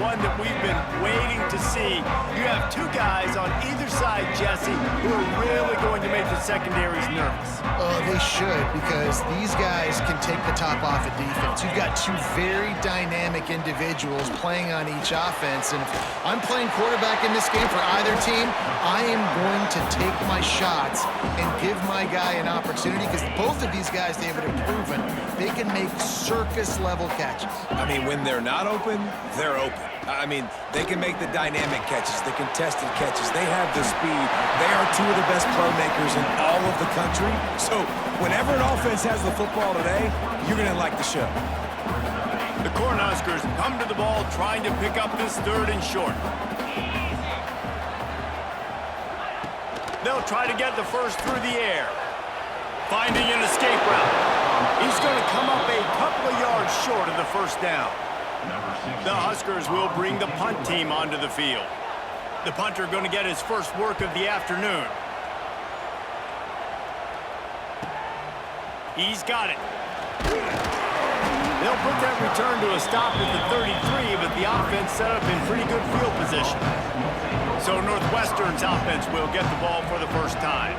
one that we've been waiting to see. You have two guys on either side, Jesse, who are really going to make the secondaries nervous. Oh, they should, because these guys can take the top off of defense. You've got two very dynamic individuals playing on each offense, and if I'm playing quarterback in this game for either team, I am going to take my shots and give my guy an opportunity, because both of these guys, David, have proven they can make circus-level catches. I mean, when they're not open, they're open. I mean, they can make the dynamic catches, the contested catches. They have the speed. They are two of the best playmakers in all of the country. So whenever an offense has the football today, you're going to like the show. The Cornhuskers come to the ball trying to pick up this 3rd and short. They'll try to get the first through the air. Finding an escape route. He's going to come up a couple of yards short of the first down. The Huskers will bring the punt team onto the field. The punter going to get his first work of the afternoon. He's got it. They'll put that return to a stop at the 33, but the offense set up in pretty good field position. So Northwestern's offense will get the ball for the first time.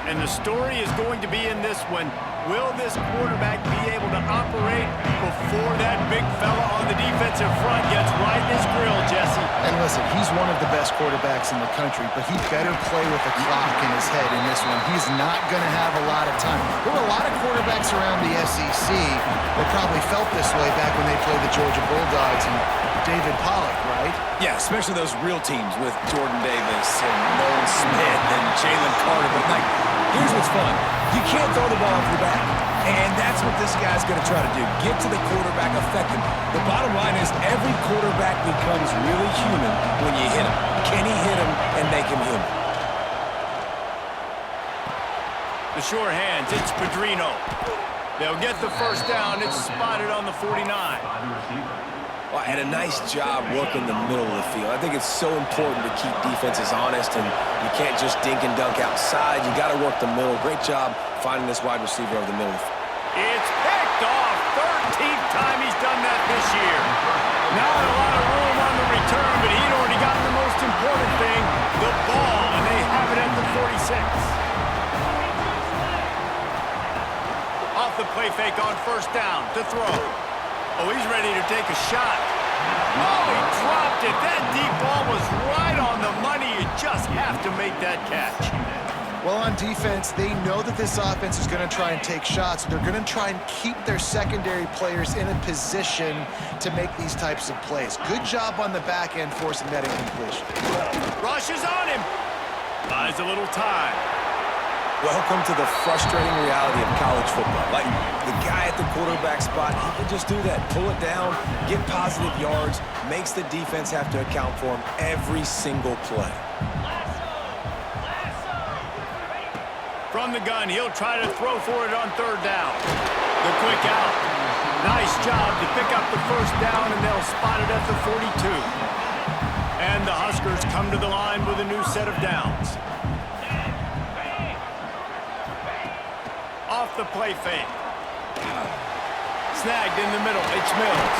And the story is going to be in this one. Will this quarterback be able to operate before that big fella on the defensive front gets right in his grill, Jesse? And listen, he's one of the best quarterbacks in the country, but he better play with the clock in his head in this one. He's not going to have a lot of time. There were a lot of quarterbacks around the SEC that probably felt this way back when they played the Georgia Bulldogs and David Pollock, right? Yeah, especially those real teams with Jordan Davis and Nolan Smith and Jalen Carter. But, like, here's what's fun. You can't throw the ball off your back. And that's what this guy's going to try to do. Get to the quarterback, affect him. The bottom line is every quarterback becomes really human when you hit him. Can he hit him and make him human? The sure hands, it's Pedrino. They'll get the first down. It's spotted on the 49. Well, and a nice job working the middle of the field. I think it's so important to keep defenses honest, and you can't just dink and dunk outside. You got to work the middle. Great job finding this wide receiver over the middle. It's picked off. 13th time he's done that this year. Not a lot of room on the return, but he'd already gotten the most important thing, the ball, and they have it at the 46. Off the play fake on first down to throw. Oh, he's ready to take a shot. Oh, he dropped it. That deep ball was right on the money. You just have to make that catch. Well, on defense, they know that this offense is going to try and take shots. They're going to try and keep their secondary players in a position to make these types of plays. Good job on the back end forcing that incompletion. Rush is on him. Buys a little time. Welcome to the frustrating reality of college football. Like, the guy at the quarterback spot, he can just do that. Pull it down, get positive yards, makes the defense have to account for him every single play. From the gun, he'll try to throw for it on third down. The quick out. Nice job to pick up the first down, and they'll spot it at the 42. And the Huskers come to the line with a new set of downs. Off the play fake. Snagged in the middle. It's Mills.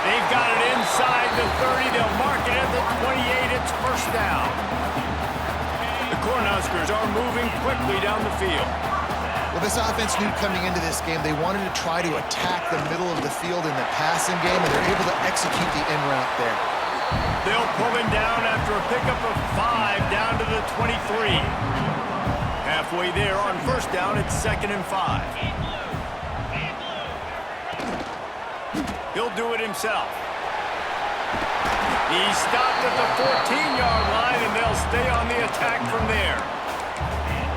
They've got it inside the 30. They'll mark it at the 28. It's first down. The Cornhuskers are moving quickly down the field. Well, this offense knew coming into this game they wanted to try to attack the middle of the field in the passing game, and they're able to execute the in route there. They'll pull him down after a pickup of 5 down to the 23. Halfway there on first down, it's 2nd and 5. He'll do it himself. He's stopped at the 14-yard line, and they'll stay on the attack from there.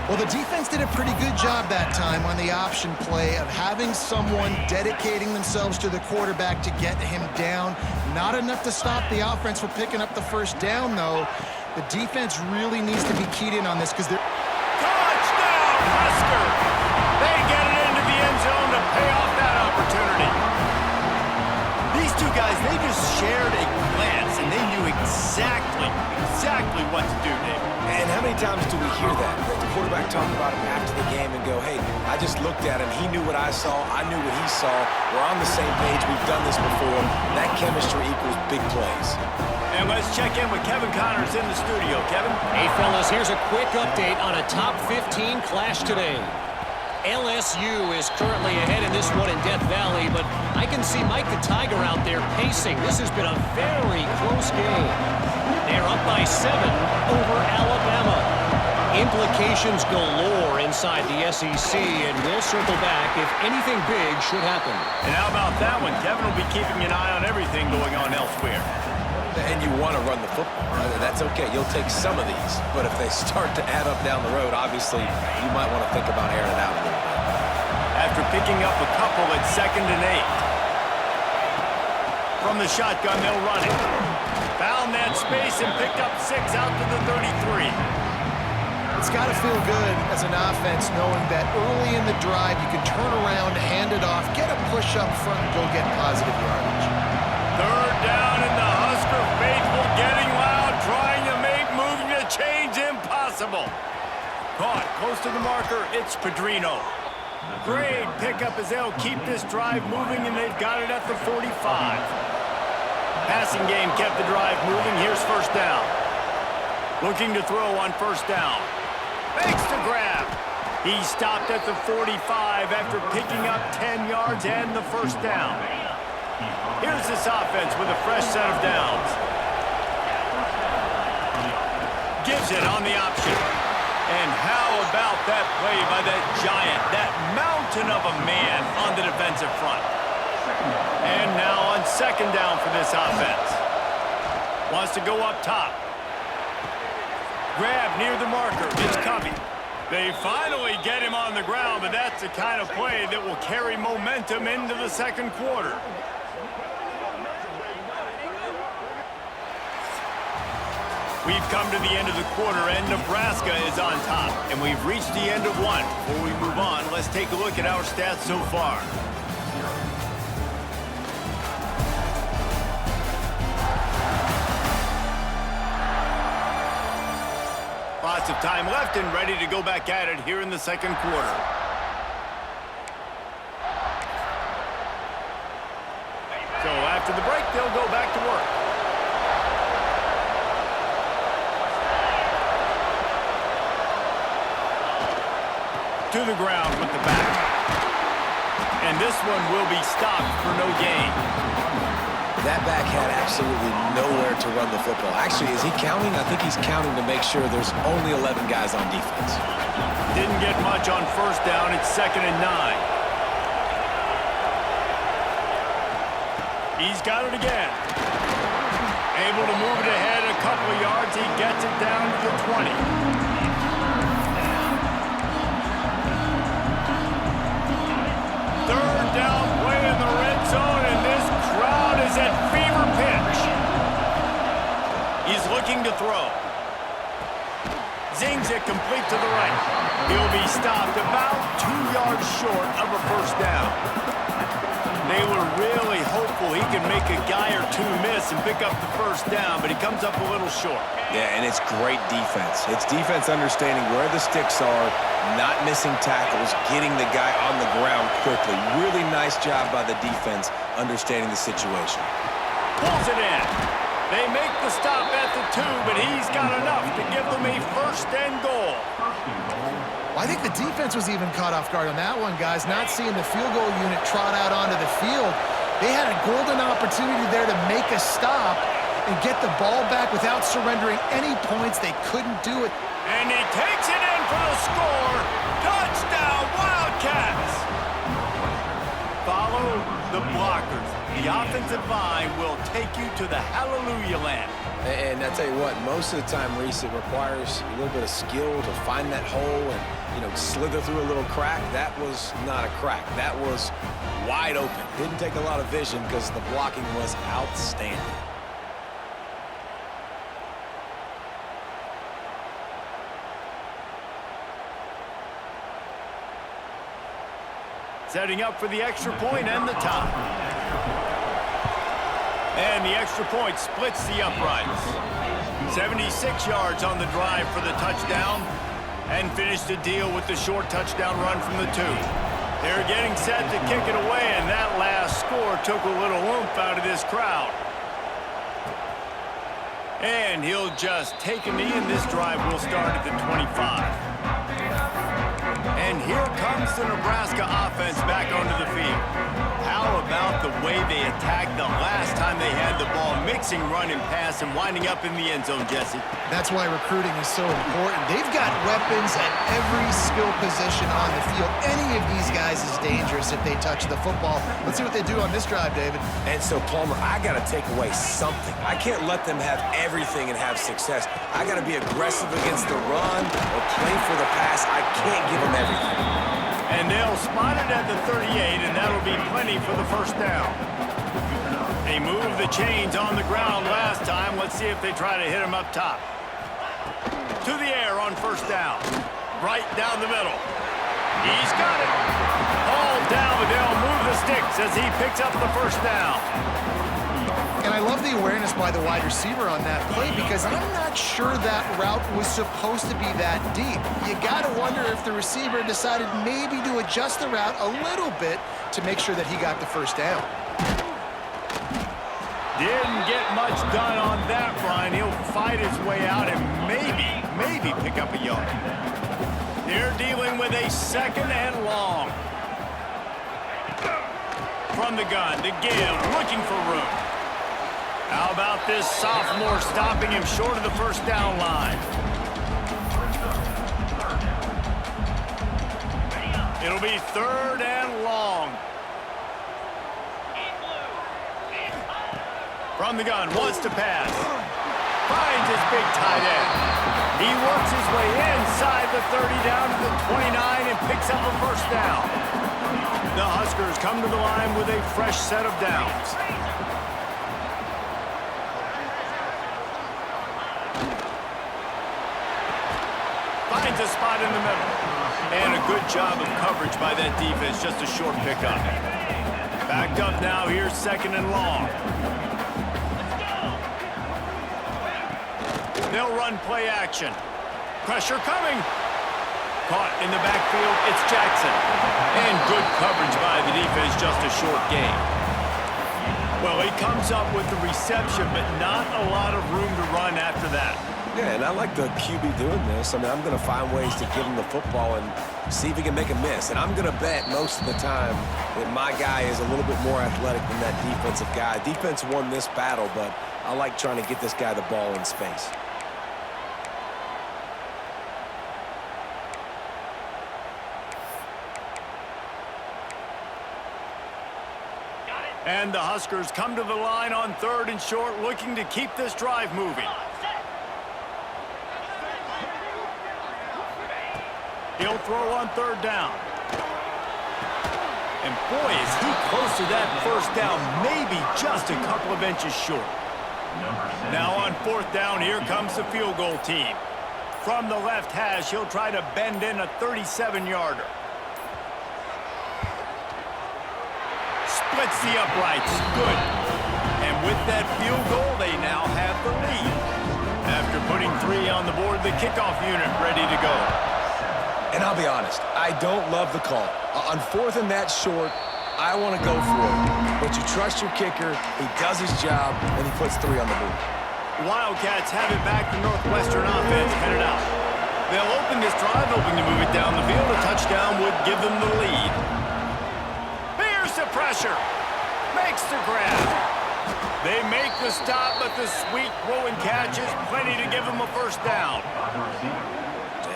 Well, the defense did a pretty good job that time on the option play of having someone dedicating themselves to the quarterback to get him down. Not enough to stop the offense from picking up the first down, though. The defense really needs to be keyed in on this because they're... Touchdown, Husker! They get it into the end zone to pay off that opportunity. These two guys, they just shared a glance, and they knew exactly exactly what to do, David. And how many times do we hear that? The quarterback talk about him after the game and go, hey, I just looked at him. He knew what I saw. I knew what he saw. We're on the same page. We've done this before. That chemistry equals big plays. And let's check in with Kevin Connors in the studio. Kevin? Hey, fellas, here's a quick update on a top 15 clash today. LSU is currently ahead in this one in Death Valley, but I can see Mike the Tiger out there pacing. This has been a very close game. They're up by 7 over Alabama. Implications galore inside the SEC, and we'll circle back if anything big should happen. And how about that one? Kevin will be keeping an eye on everything going on elsewhere. And you want to run the football. That's okay. You'll take some of these. But if they start to add up down the road, obviously, you might want to think about airing it out a little bit. After picking up a couple at 2nd and 8. From the shotgun, they'll run it. Found that space and picked up 6 out to the 33. It's got to feel good as an offense knowing that early in the drive you can turn around, hand it off, get a push up front, and go get positive yardage. 3rd down, and the Husker faithful getting loud, trying to make moving the chains impossible. Caught close to the marker, it's Pedrino. Great pickup as they'll keep this drive moving, and they've got it at the 45. Passing game kept the drive moving. Here's 1st down. Looking to throw on 1st down. Makes the grab. He stopped at the 45 after picking up 10 yards and the 1st down. Here's this offense with a fresh set of downs. Gives it on the option. And how about that play by that giant, that mountain of a man on the defensive front? And now on 2nd down for this offense. Wants to go up top. Grab near the marker. It's Covey. They finally get him on the ground, but that's the kind of play that will carry momentum into the 2nd quarter. We've come to the end of the quarter, and Nebraska is on top. And we've reached the end of one. Before we move on, let's take a look at our stats so far. Lots of time left and ready to go back at it here in the 2nd quarter. So after the break, they'll go back to work. To the ground with the back. And this one will be stopped for no gain. That back had absolutely nowhere to run the football. Actually, is he counting? I think he's counting to make sure there's only 11 guys on defense. Didn't get much on 1st down. It's 2nd and 9. He's got it again. Able to move it ahead a couple of yards. He gets it down to the 20. Down play in the red zone, and this crowd is at fever pitch. He's looking to throw. Zings it complete to the right. He'll be stopped about 2 yards short of a 1st down. They were really hopeful he could make a guy or two miss and pick up the 1st down, but he comes up a little short. Yeah, and it's great defense. It's defense understanding where the sticks are, not missing tackles, getting the guy on the ground quickly. Really nice job by the defense understanding the situation. Pulls it in. They make the stop at the 2, but he's got enough to give them a 1st and goal. Well, I think the defense was even caught off guard on that one, guys. Not seeing the field goal unit trot out onto the field. They had a golden opportunity there to make a stop and get the ball back without surrendering any points. They couldn't do it. And he takes it in for the score. Touchdown, Wildcats! Follow the blockers. The offensive line will take you to the hallelujah land. And I tell you what, most of the time, Reese, it requires a little bit of skill to find that hole and, slither through a little crack. That was not a crack. That was wide open. Didn't take a lot of vision because the blocking was outstanding. Setting up for the extra point and the tie. And the extra point splits the uprights. 76 yards on the drive for the touchdown, and finished the deal with the short touchdown run from the 2. They're getting set to kick it away, and that last score took a little oomph out of this crowd. And he'll just take a knee, and this drive will start at the 25. And here comes the Nebraska offense back onto the field. How about the way they attacked the last time they had the ball, mixing run and pass and winding up in the end zone, Jesse? That's why recruiting is so important. They've got weapons at every skill position on the field. Any of these guys is dangerous if they touch the football. Let's see what they do on this drive, David. And so, Palmer, I got to take away something. I can't let them have everything and have success. I got to be aggressive against the run or play for the pass. I can't give them everything. And they'll spot it at the 38, and that'll be plenty for the first down. They moved the chains on the ground last time. Let's see if they try to hit him up top. To the air on first down. Right down the middle. He's got it. All down, but they'll move the sticks as he picks up the first down. And I love the awareness by the wide receiver on that play because I'm not sure that route was supposed to be that deep. You got to wonder if the receiver decided maybe to adjust the route a little bit to make sure that he got the first down. Didn't get much done on that run. He'll fight his way out and maybe pick up a yard. They're dealing with a second and long. From the gun to give, looking for room. How about this sophomore stopping him short of the first down line? It'll be third and long. From the gun, wants to pass. Finds his big tight end. He works his way inside the 30 down to the 29 and picks up a first down. The Huskers come to the line with a fresh set of downs. Finds a spot in the middle. And a good job of coverage by that defense, just a short pickup. Backed up now, here's second and long. They'll run play action. Pressure coming. Caught in the backfield, it's Jackson. And good coverage by the defense, just a short gain. Well, he comes up with the reception, but not a lot of room to run after that. Yeah, and I like the QB doing this. I mean, I'm going to find ways to give him the football and see if he can make a miss. And I'm going to bet most of the time that my guy is a little bit more athletic than that defensive guy. Defense won this battle, but I like trying to get this guy the ball in space. And the Huskers come to the line on third and short, looking to keep this drive moving. He'll throw on third down. And boy, is he close to that first down, maybe just a couple of inches short. Now on fourth down, here comes the field goal team. From the left hash, he'll try to bend in a 37-yarder. Splits the uprights. Good. And with that field goal, they now have the lead. After putting 3 on the board, the kickoff unit ready to go. And I'll be honest, I don't love the call. On fourth and that short, I want to go for it. But you trust your kicker, he does his job, and he puts 3 on the board. Wildcats have it back. The Northwestern offense headed out. They'll open this drive, hoping to move it down the field. A touchdown would give them the lead. Here's the pressure. Makes the grab. They make the stop, but the sweet throw and catch is plenty to give them a first down.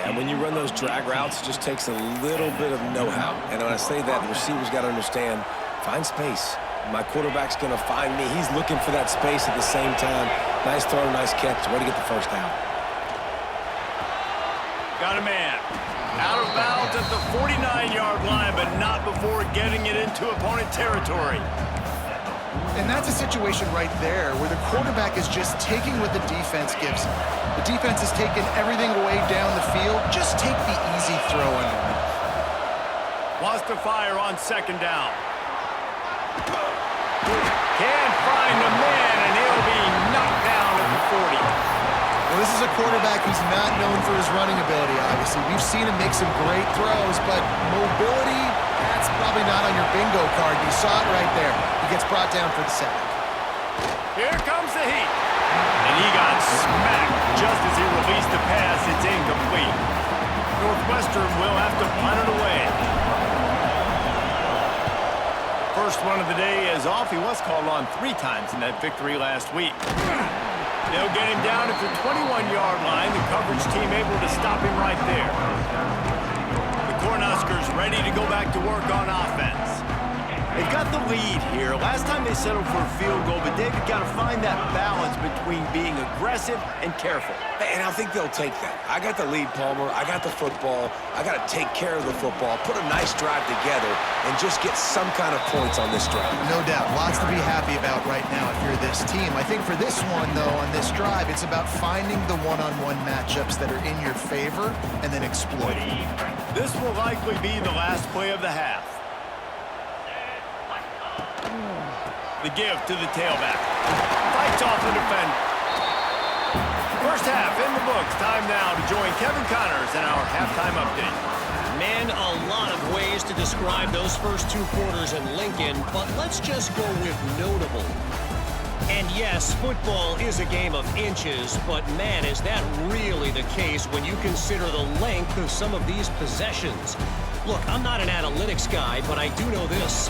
And when you run those drag routes, it just takes a little bit of know-how. And when I say that, the receiver's got to understand, find space. My quarterback's going to find me. He's looking for that space at the same time. Nice throw, nice catch. Way to get the first down. Got a man. Out of bounds at the 49-yard line, but not before getting it into opponent territory. And that's a situation right there where the quarterback is just taking what the defense gives him. The defense is taking everything away down the field. Just take the easy throw underneath. Wants to fire on second down. Can't find a man, is a quarterback who's not known for his running ability, obviously. We've seen him make some great throws, but mobility, that's probably not on your bingo card. You saw it right there. He gets brought down for the sack. Here comes the heat. And he got smacked just as he released the pass. It's incomplete. Northwestern will have to punt it away. First one of the day is off. He was called on 3 times in that victory last week. They'll get him down at the 21-yard line. The coverage team able to stop him right there. The Cornhuskers ready to go back to work on offense. They've got the lead here. Last time they settled for a field goal, but David got to find that balance between being aggressive and careful. And I think they'll take that. I got the lead, Palmer. I got the football. I got to take care of the football, put a nice drive together, and just get some kind of points on this drive. No doubt. Lots to be happy about right now if you're this team. I think for this one, though, on this drive, it's about finding the one-on-one matchups that are in your favor and then exploiting. This will likely be the last play of the half. The give to the tailback. Fights off the defender. First half in the books. Time now to join Kevin Connors in our halftime update. Man, a lot of ways to describe those first 2 quarters in Lincoln, but let's just go with notable. And yes, football is a game of inches, but man, is that really the case when you consider the length of some of these possessions. Look, I'm not an analytics guy, but I do know this.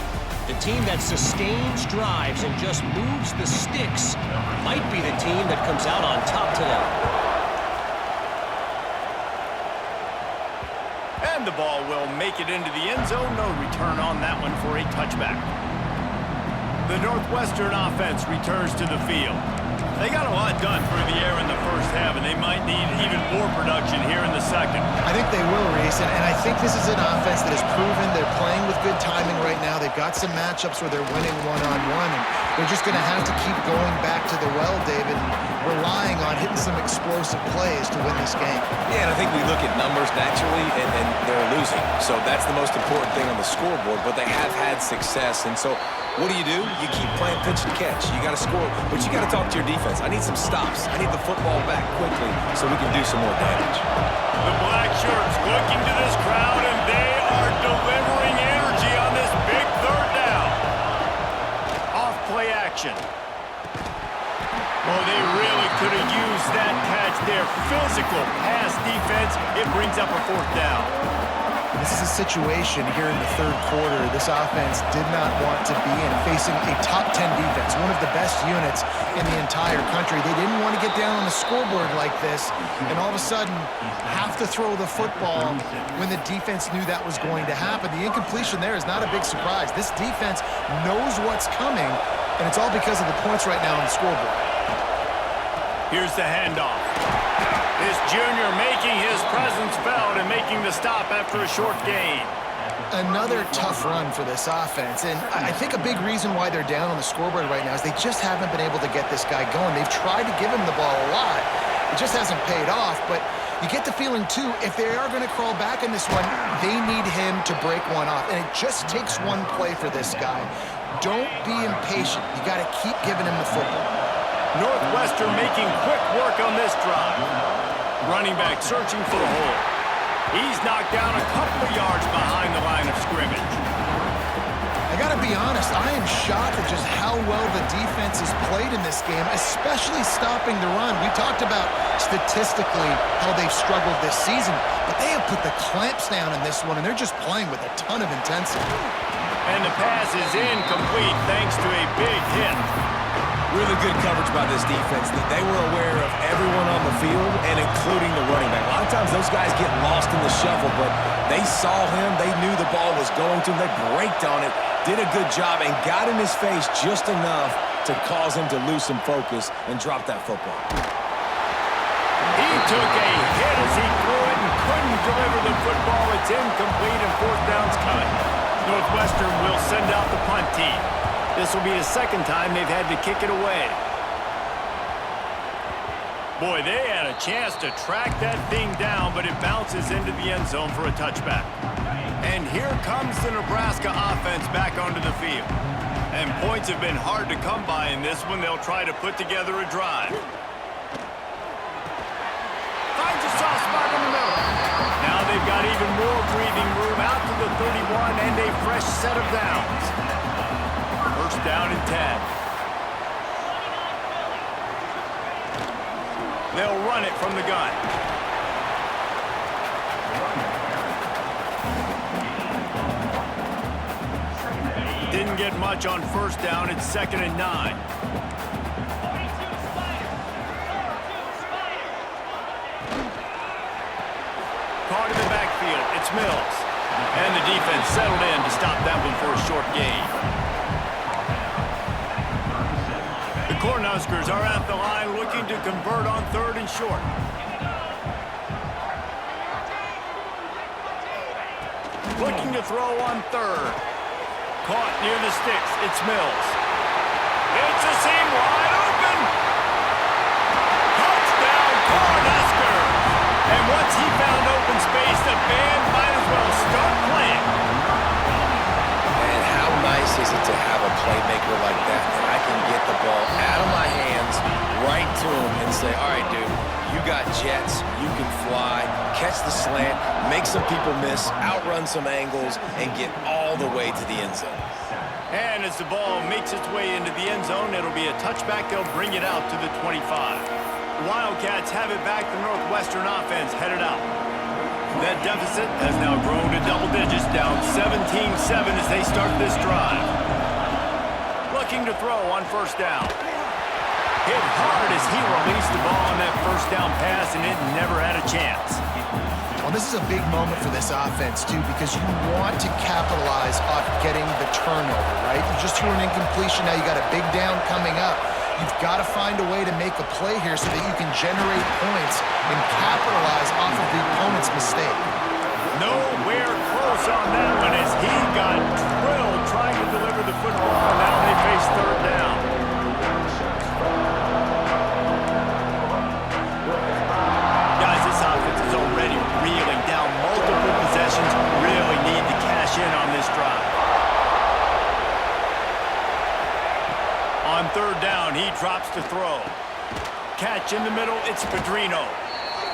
The team that sustains drives and just moves the sticks might be the team that comes out on top today. And the ball will make it into the end zone. No return on that one for a touchback. The Northwestern offense returns to the field. They got a lot done through the air in the first half, and they might need even more production here in the second. I think they will, Reese, and I think this is an offense that has proven they're playing with good timing right now. They've got some matchups where they're winning one-on-one, and they're just going to have to keep going back to the well, David, and relying on hitting some explosive plays to win this game. Yeah, and I think we look at numbers naturally, and they're losing. So that's the most important thing on the scoreboard, but they have had success, and so what do? You keep playing pitch and catch. You got to score, but you got to talk to your defense. I need some stops. I need the football back quickly so we can do some more damage. The black shirts looking to this crowd, and they are delivering energy on this big third down. Off play action. Oh, they really could have used that catch there. Physical pass defense. It brings up a 4th down. This is a situation here in the third quarter this offense did not want to be in, facing a top 10 defense, one of the best units in the entire country. They didn't want to get down on the scoreboard like this, and all of a sudden have to throw the football when the defense knew that was going to happen. The incompletion there is not a big surprise. This defense knows what's coming, and it's all because of the points right now on the scoreboard. Here's the handoff. This junior making his presence felt and making the stop after a short gain. Another tough run for this offense, and I think a big reason why they're down on the scoreboard right now is they just haven't been able to get this guy going. They've tried to give him the ball a lot. It just hasn't paid off, but you get the feeling, too, if they are going to crawl back in this one, they need him to break one off, and it just takes one play for this guy. Don't be impatient. You got to keep giving him the football. Northwestern making quick work on this drive. Running back searching for a hole. He's knocked down a couple of yards behind the line of scrimmage. I got to be honest, I am shocked at just how well the defense has played in this game, especially stopping the run. We talked about statistically how they've struggled this season, but they have put the clamps down in this one, and they're just playing with a ton of intensity. And the pass is incomplete thanks to a big hit. Really good coverage by this defense. They were aware of everyone on the field, and including the running back. A lot of times those guys get lost in the shuffle, but they saw him. They knew the ball was going to him. They braked on it, did a good job, and got in his face just enough to cause him to lose some focus and drop that football. He took a hit as he threw it and couldn't deliver the football. It's incomplete and 4th down's coming. Northwestern will send out the punt team. This will be the second time they've had to kick it away. Boy, they had a chance to track that thing down, but it bounces into the end zone for a touchback. And here comes the Nebraska offense back onto the field. And points have been hard to come by in this one. They'll try to put together a drive. got even more breathing room out to the 31 and a fresh set of downs. First down and 10. They'll run it from the gun. Didn't get much on first down. It's 2nd and 9. Caught in the backfield. It's Mills. And the defense settled in to stop that one for a short gain. The Cornhuskers are at the line looking to convert on 3rd and short. Looking to throw on 3rd. Caught near the sticks. It's Mills. It's a seam wide open. Touchdown, Cornhuskers. And once he found open space, the band might as well start playing. And how nice is it to have a playmaker like that I can get the ball out of my hands, right to him, and say, all right, dude, you got jets, you can fly, catch the slant, make some people miss, outrun some angles, and get all the way to the end zone. And as the ball makes its way into the end zone, it'll be a touchback. They'll bring it out to the 25. The Wildcats have it back. The Northwestern offense headed out. That deficit has now grown to double digits, down 17-7 as they start this drive. Looking to throw on first down. Hit hard as he released the ball on that first down pass, and it never had a chance. Well, this is a big moment for this offense, too, because you want to capitalize off getting the turnover, right? You just threw an incompletion. Now you got a big down coming up. You've got to find a way to make a play here so that you can generate points and capitalize off of the opponent's mistake. Nowhere close on that one as he got drilled trying to deliver the football, and now they face 3rd down. Guys, this offense is already reeling down multiple possessions. Really need to cash in on this drive. On 3rd down, he drops to throw. Catch in the middle, it's Pedrino.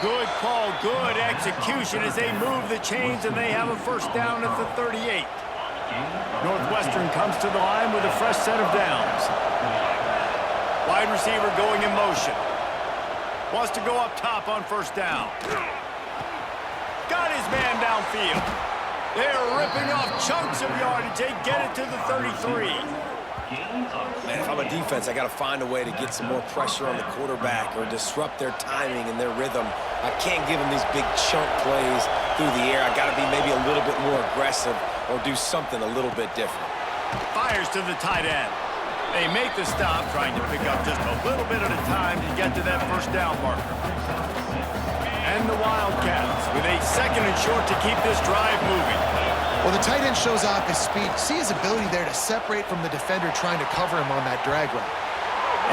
Good call, good execution as they move the chains, and they have a first down at the 38. Northwestern comes to the line with a fresh set of downs. Wide receiver going in motion. Wants to go up top on first down. Got his man downfield. They're ripping off chunks of yardage. They get it to the 33. Man, if I'm a defense, I got to find a way to get some more pressure on the quarterback or disrupt their timing and their rhythm. I can't give them these big chunk plays through the air. I got to be maybe a little bit more aggressive or do something a little bit different. Fires to the tight end. They make the stop, trying to pick up just a little bit at a time to get to that first down marker. And the Wildcats with a 2nd and short to keep this drive moving. Well, the tight end shows off his speed. See his ability there to separate from the defender trying to cover him on that drag route.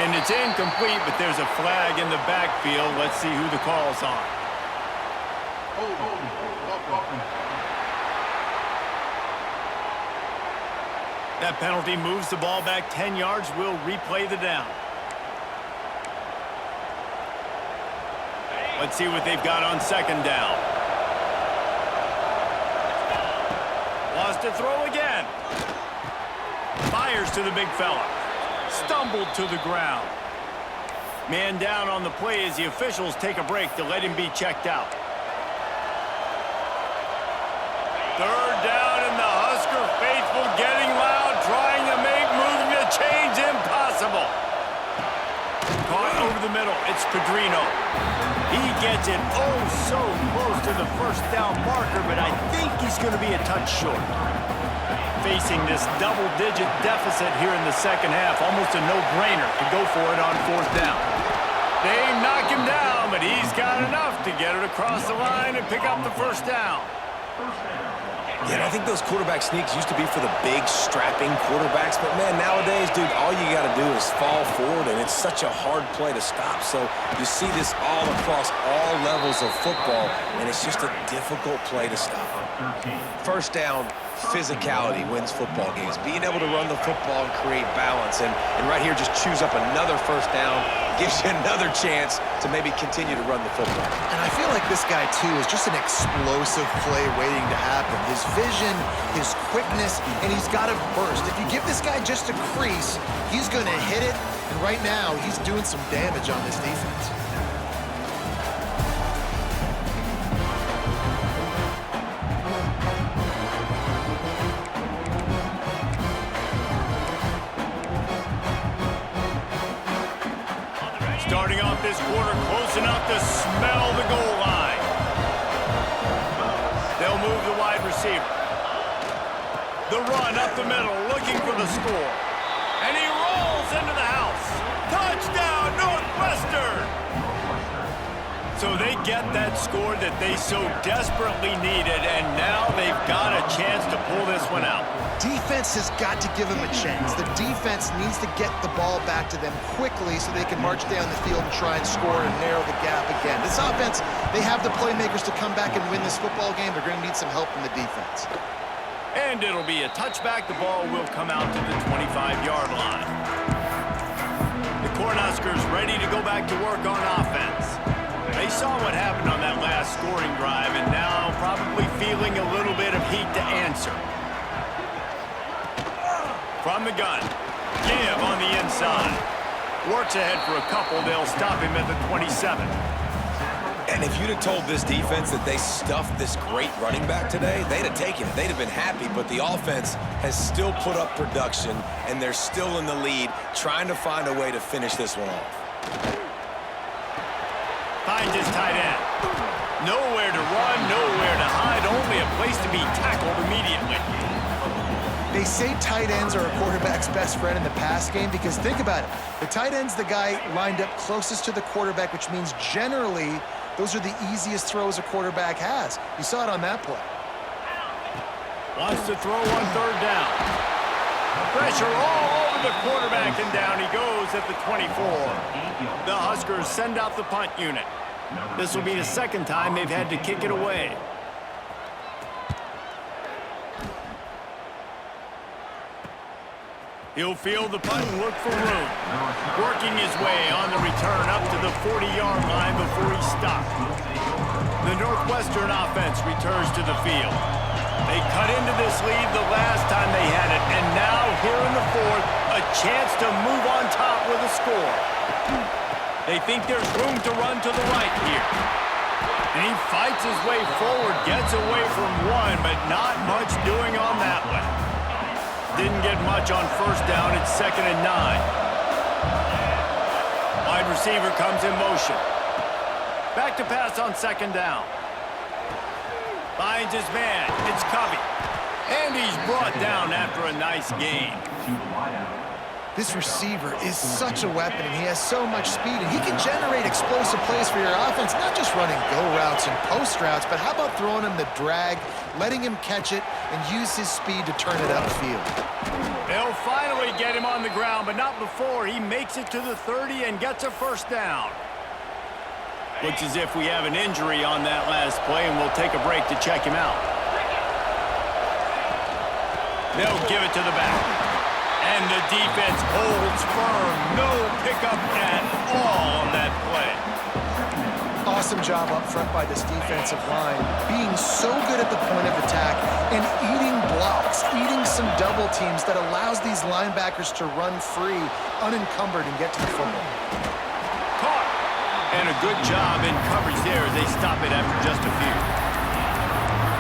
And it's incomplete, but there's a flag in the backfield. Let's see who the call's on. That penalty moves the ball back 10 yards. We'll replay the down. Let's see what they've got on 2nd down. Wants to throw again. Fires to the big fella. Stumbled to the ground. Man down on the play as the officials take a break to let him be checked out. 3rd down, and the Husker faithful getting loud, trying to make moving the chains impossible. Caught over the middle. It's Pedrino. He gets it so close to the first down marker, but I think he's going to be a touch short. Facing this double-digit deficit here in the 2nd half, almost a no-brainer to go for it on 4th down. They knock him down, but he's got enough to get it across the line and pick up the first down. Yeah, and I think those quarterback sneaks used to be for the big, strapping quarterbacks. But, man, nowadays, dude, all you got to do is fall forward, and it's such a hard play to stop. So you see this all across all levels of football, and it's just a difficult play to stop. First down, physicality wins football games. Being able to run the football and create balance. And right here, just choose up another first down. Gives you another chance to maybe continue to run the football. And I feel like this guy, too, is just an explosive play waiting to happen. His vision, his quickness, and he's got a burst. If you give this guy just a crease, he's going to hit it. And right now, he's doing some damage on this defense. Starting off this quarter close enough to smell the goal line. They'll move the wide receiver. The run up the middle, looking for the score. And he rolls into the house. Touchdown, Northwestern! So they get that score that they so desperately needed, and now they've got a chance to pull this one out. Defense has got to give them a chance. The defense needs to get the ball back to them quickly so they can march down the field and try and score and narrow the gap again. This offense, they have the playmakers to come back and win this football game. They're going to need some help from the defense. And it'll be a touchback. The ball will come out to the 25-yard line. The Cornhuskers ready to go back to work on offense. They saw what happened on that last scoring drive, and now probably feeling a little bit of heat to answer. From the gun, give on the inside. Works ahead for a couple. They'll stop him at the 27. And if you'd have told this defense that they stuffed this great running back today, they'd have taken it. They'd have been happy, but the offense has still put up production, and they're still in the lead, trying to find a way to finish this one off. Finds his tight end. Nowhere to run, nowhere to hide, only a place to be tackled immediately. They say tight ends are a quarterback's best friend in the pass game because think about it. The tight end's the guy lined up closest to the quarterback, which means generally those are the easiest throws a quarterback has. You saw it on that play. Wants to throw on third down. Pressure all over the quarterback, and down he goes at the 24. The Huskers send out the punt unit. This will be the second time they've had to kick it away. He'll field the punt and look for room. Working his way on the return up to the 40-yard line before he's stopped. The Northwestern offense returns to the field. They cut into this lead the last time they had it, and now here in the fourth, a chance to move on top with a score. They think there's room to run to the right here. And he fights his way forward, gets away from one, but not much doing on that one. Didn't get much on first down. It's 2nd and 9. Wide receiver comes in motion. Back to pass on 2nd down. Finds his man. It's Covey. And he's brought down after a nice gain. This receiver is such a weapon, and he has so much speed, and he can generate explosive plays for your offense, not just running go routes and post routes, but how about throwing him the drag, letting him catch it, and use his speed to turn it upfield. They'll finally get him on the ground, but not before he makes it to the 30 and gets a first down. Looks as if we have an injury on that last play, and we'll take a break to check him out. They'll give it to the back. And the defense holds firm. No pickup at all on that play. Awesome job up front by this defensive line, being so good at the point of attack and eating blocks, eating some double teams that allows these linebackers to run free, unencumbered, and get to the football. Caught. And a good job in coverage there as they stop it after just a few.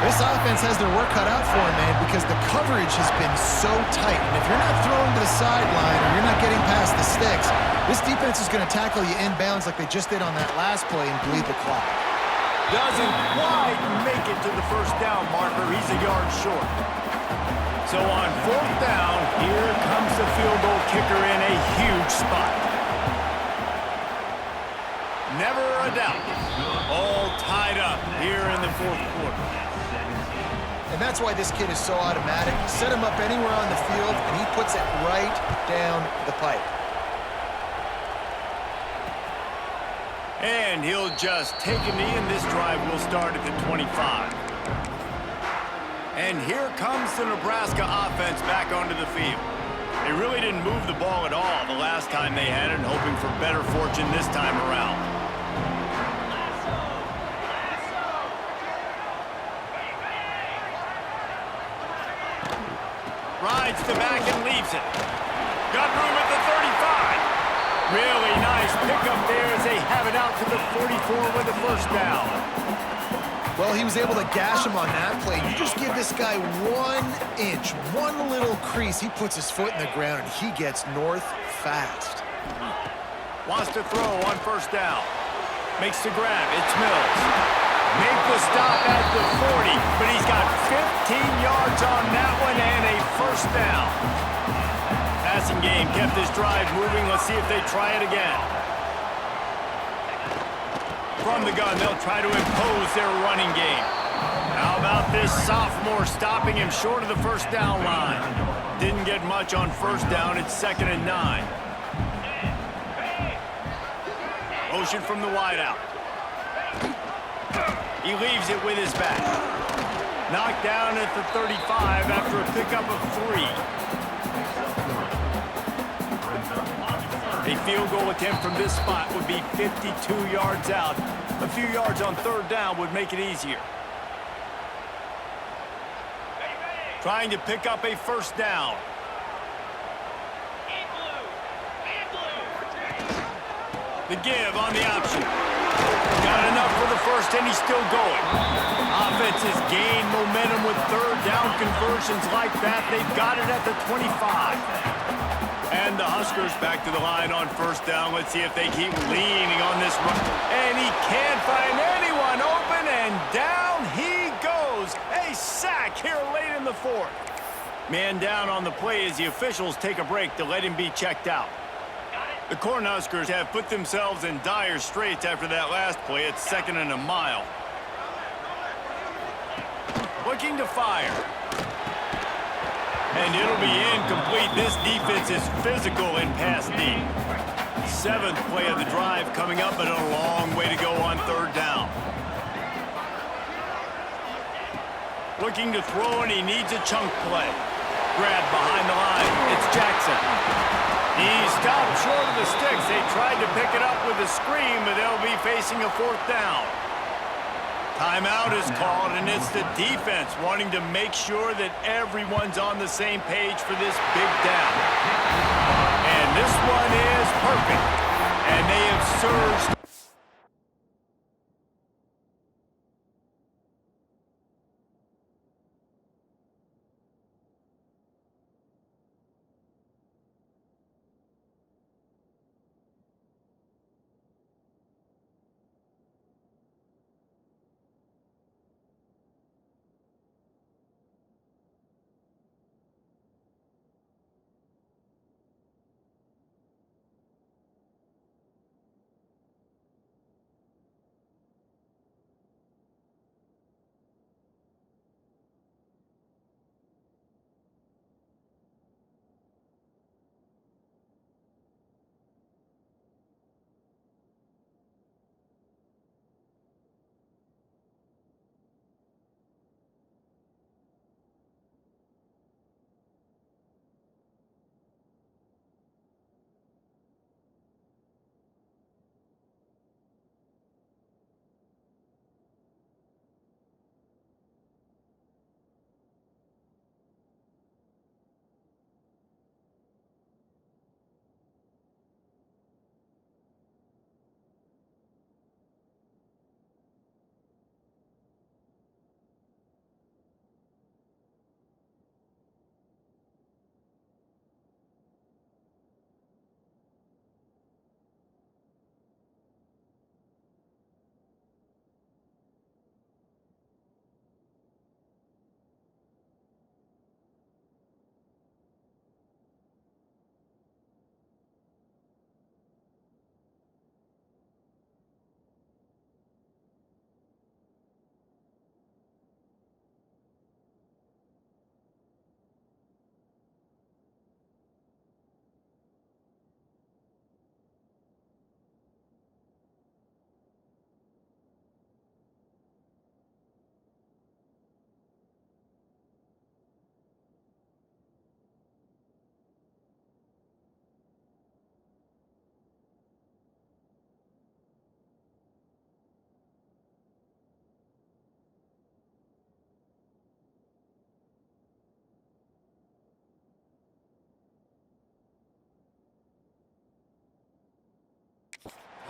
This offense has their work cut out for them, man, because the coverage has been so tight. And if you're not throwing to the sideline or you're not getting past the sticks, this defense is going to tackle you inbounds like they just did on that last play and bleed the clock. Doesn't quite make it to the first down marker. He's a yard short. So on 4th down, here comes the field goal kicker in a huge spot. Never a doubt. All tied up here in the 4th quarter. And that's why this kid is so automatic. Set him up anywhere on the field, and he puts it right down the pipe. And he'll just take a knee, and this drive will start at the 25. And here comes the Nebraska offense back onto the field. They really didn't move the ball at all the last time they had it, and hoping for better fortune this time around. Rides to back and leaves it. Got room at the 35. Really nice pickup there as they have it out to the 44 with the first down. Well, he was able to gash him on that play. You just give this guy 1 inch, one little crease. He puts his foot in the ground, and he gets north fast. Wants to throw on first down. Makes the grab. It's Mills. Make the stop at the 40, but he's got 15 yards on that one and a first down. Passing game kept this drive moving. Let's see if they try it again. From the gun, they'll try to impose their running game. How about this sophomore stopping him short of the first down line? Didn't get much on first down. It's 2nd and 9. Motion from the wideout. He leaves it with his back. Knocked down at the 35 after a pickup of 3. A field goal attempt from this spot would be 52 yards out. A few yards on third down would make it easier. Trying to pick up a first down. The give on the option. Got enough for the first, and he's still going. Offense has gained momentum with third down conversions like that. They've got it at the 25. And the Huskers back to the line on first down. Let's see if they keep leaning on this run. And he can't find anyone open, and down he goes. A sack here late in the 4th. Man down on the play as the officials take a break to let him be checked out. The Cornhuskers have put themselves in dire straits after that last play. It's 2nd and a mile. Looking to fire. And it'll be incomplete. This defense is physical in pass deep. 7th play of the drive coming up, but a long way to go on third down. Looking to throw, and he needs a chunk play. Grab behind the line. It's Jackson. He stopped short of the sticks. They tried to pick it up with a screen, but they'll be facing a 4th down. Timeout is called, and it's the defense wanting to make sure that everyone's on the same page for this big down. And this one is perfect. And they have surged.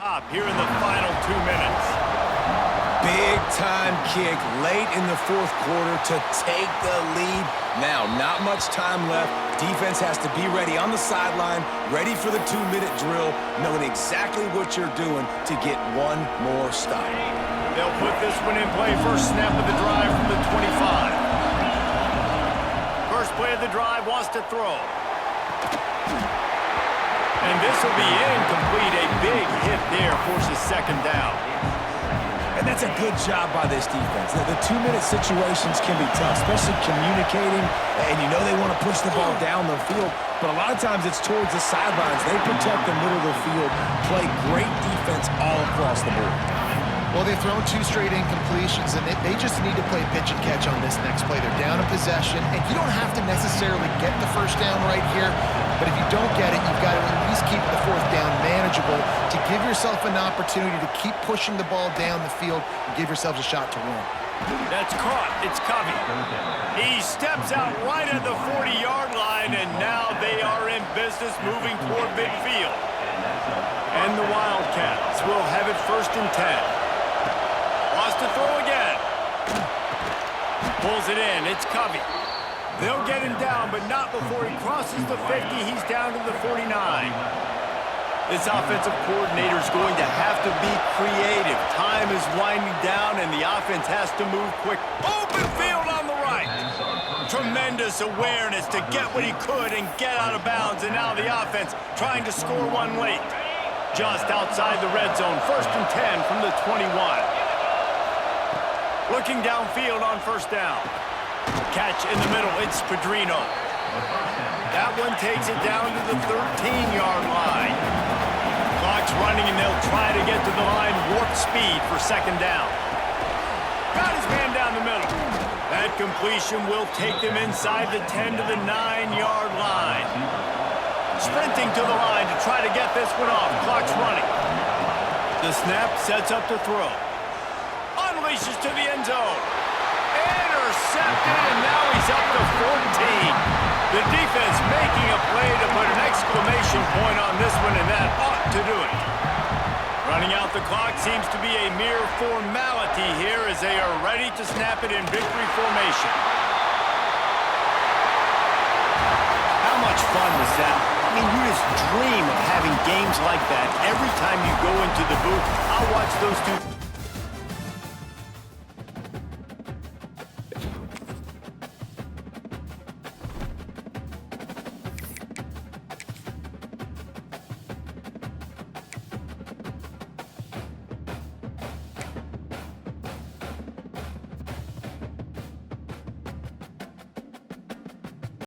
Up here in the final 2 minutes. Big-time kick late in the fourth quarter to take the lead. Now, not much time left. Defense has to be ready on the sideline, ready for the 2-minute drill, knowing exactly what you're doing to get one more stop. They'll put this one in play. First snap of the drive from the 25. First play of the drive, wants to throw. And this will be incomplete. A big hit there forces second down. And that's a good job by this defense. The 2-minute situations can be tough, especially communicating, and you know they want to push the ball down the field, but a lot of times it's towards the sidelines. They protect the middle of the field, play great defense all across the board. Well, they've thrown 2 straight incompletions, and they just need to play pitch and catch on this next play. They're down in possession, and you don't have to necessarily get the first down right here, but if you don't get it, you've got to at least keep the fourth down manageable to give yourself an opportunity to keep pushing the ball down the field and give yourselves a shot to win. That's caught. It's Covey. He steps out right at the 40-yard line, and now they are in business moving toward midfield. And the Wildcats will have it first and 10. Wants to throw again. Pulls it in. It's Covey. They'll get him down, but not before he crosses the 50. He's down to the 49. This offensive coordinator is going to have to be creative. Time is winding down, and the offense has to move quick. Open field on the right. Tremendous awareness to get what he could and get out of bounds, and now the offense trying to score one late. Just outside the red zone, first and 10 from the 21. Looking downfield on first down. Catch in the middle, it's Pedrino. That one takes it down to the 13-yard line. Clock's running, and they'll try to get to the line, warp speed for second down. Got his man down the middle. That completion will take them inside the 10 to the 9-yard line. Sprinting to the line to try to get this one off. Clock's running. The snap sets up to throw. Unleashes to the end zone. Intercepted, and now he's up to 14. The defense making a play to put an exclamation point on this one, and that ought to do it. Running out the clock seems to be a mere formality here as they are ready to snap it in victory formation. How much fun was that? I mean, you just dream of having games like that every time you go into the booth. I'll watch those two.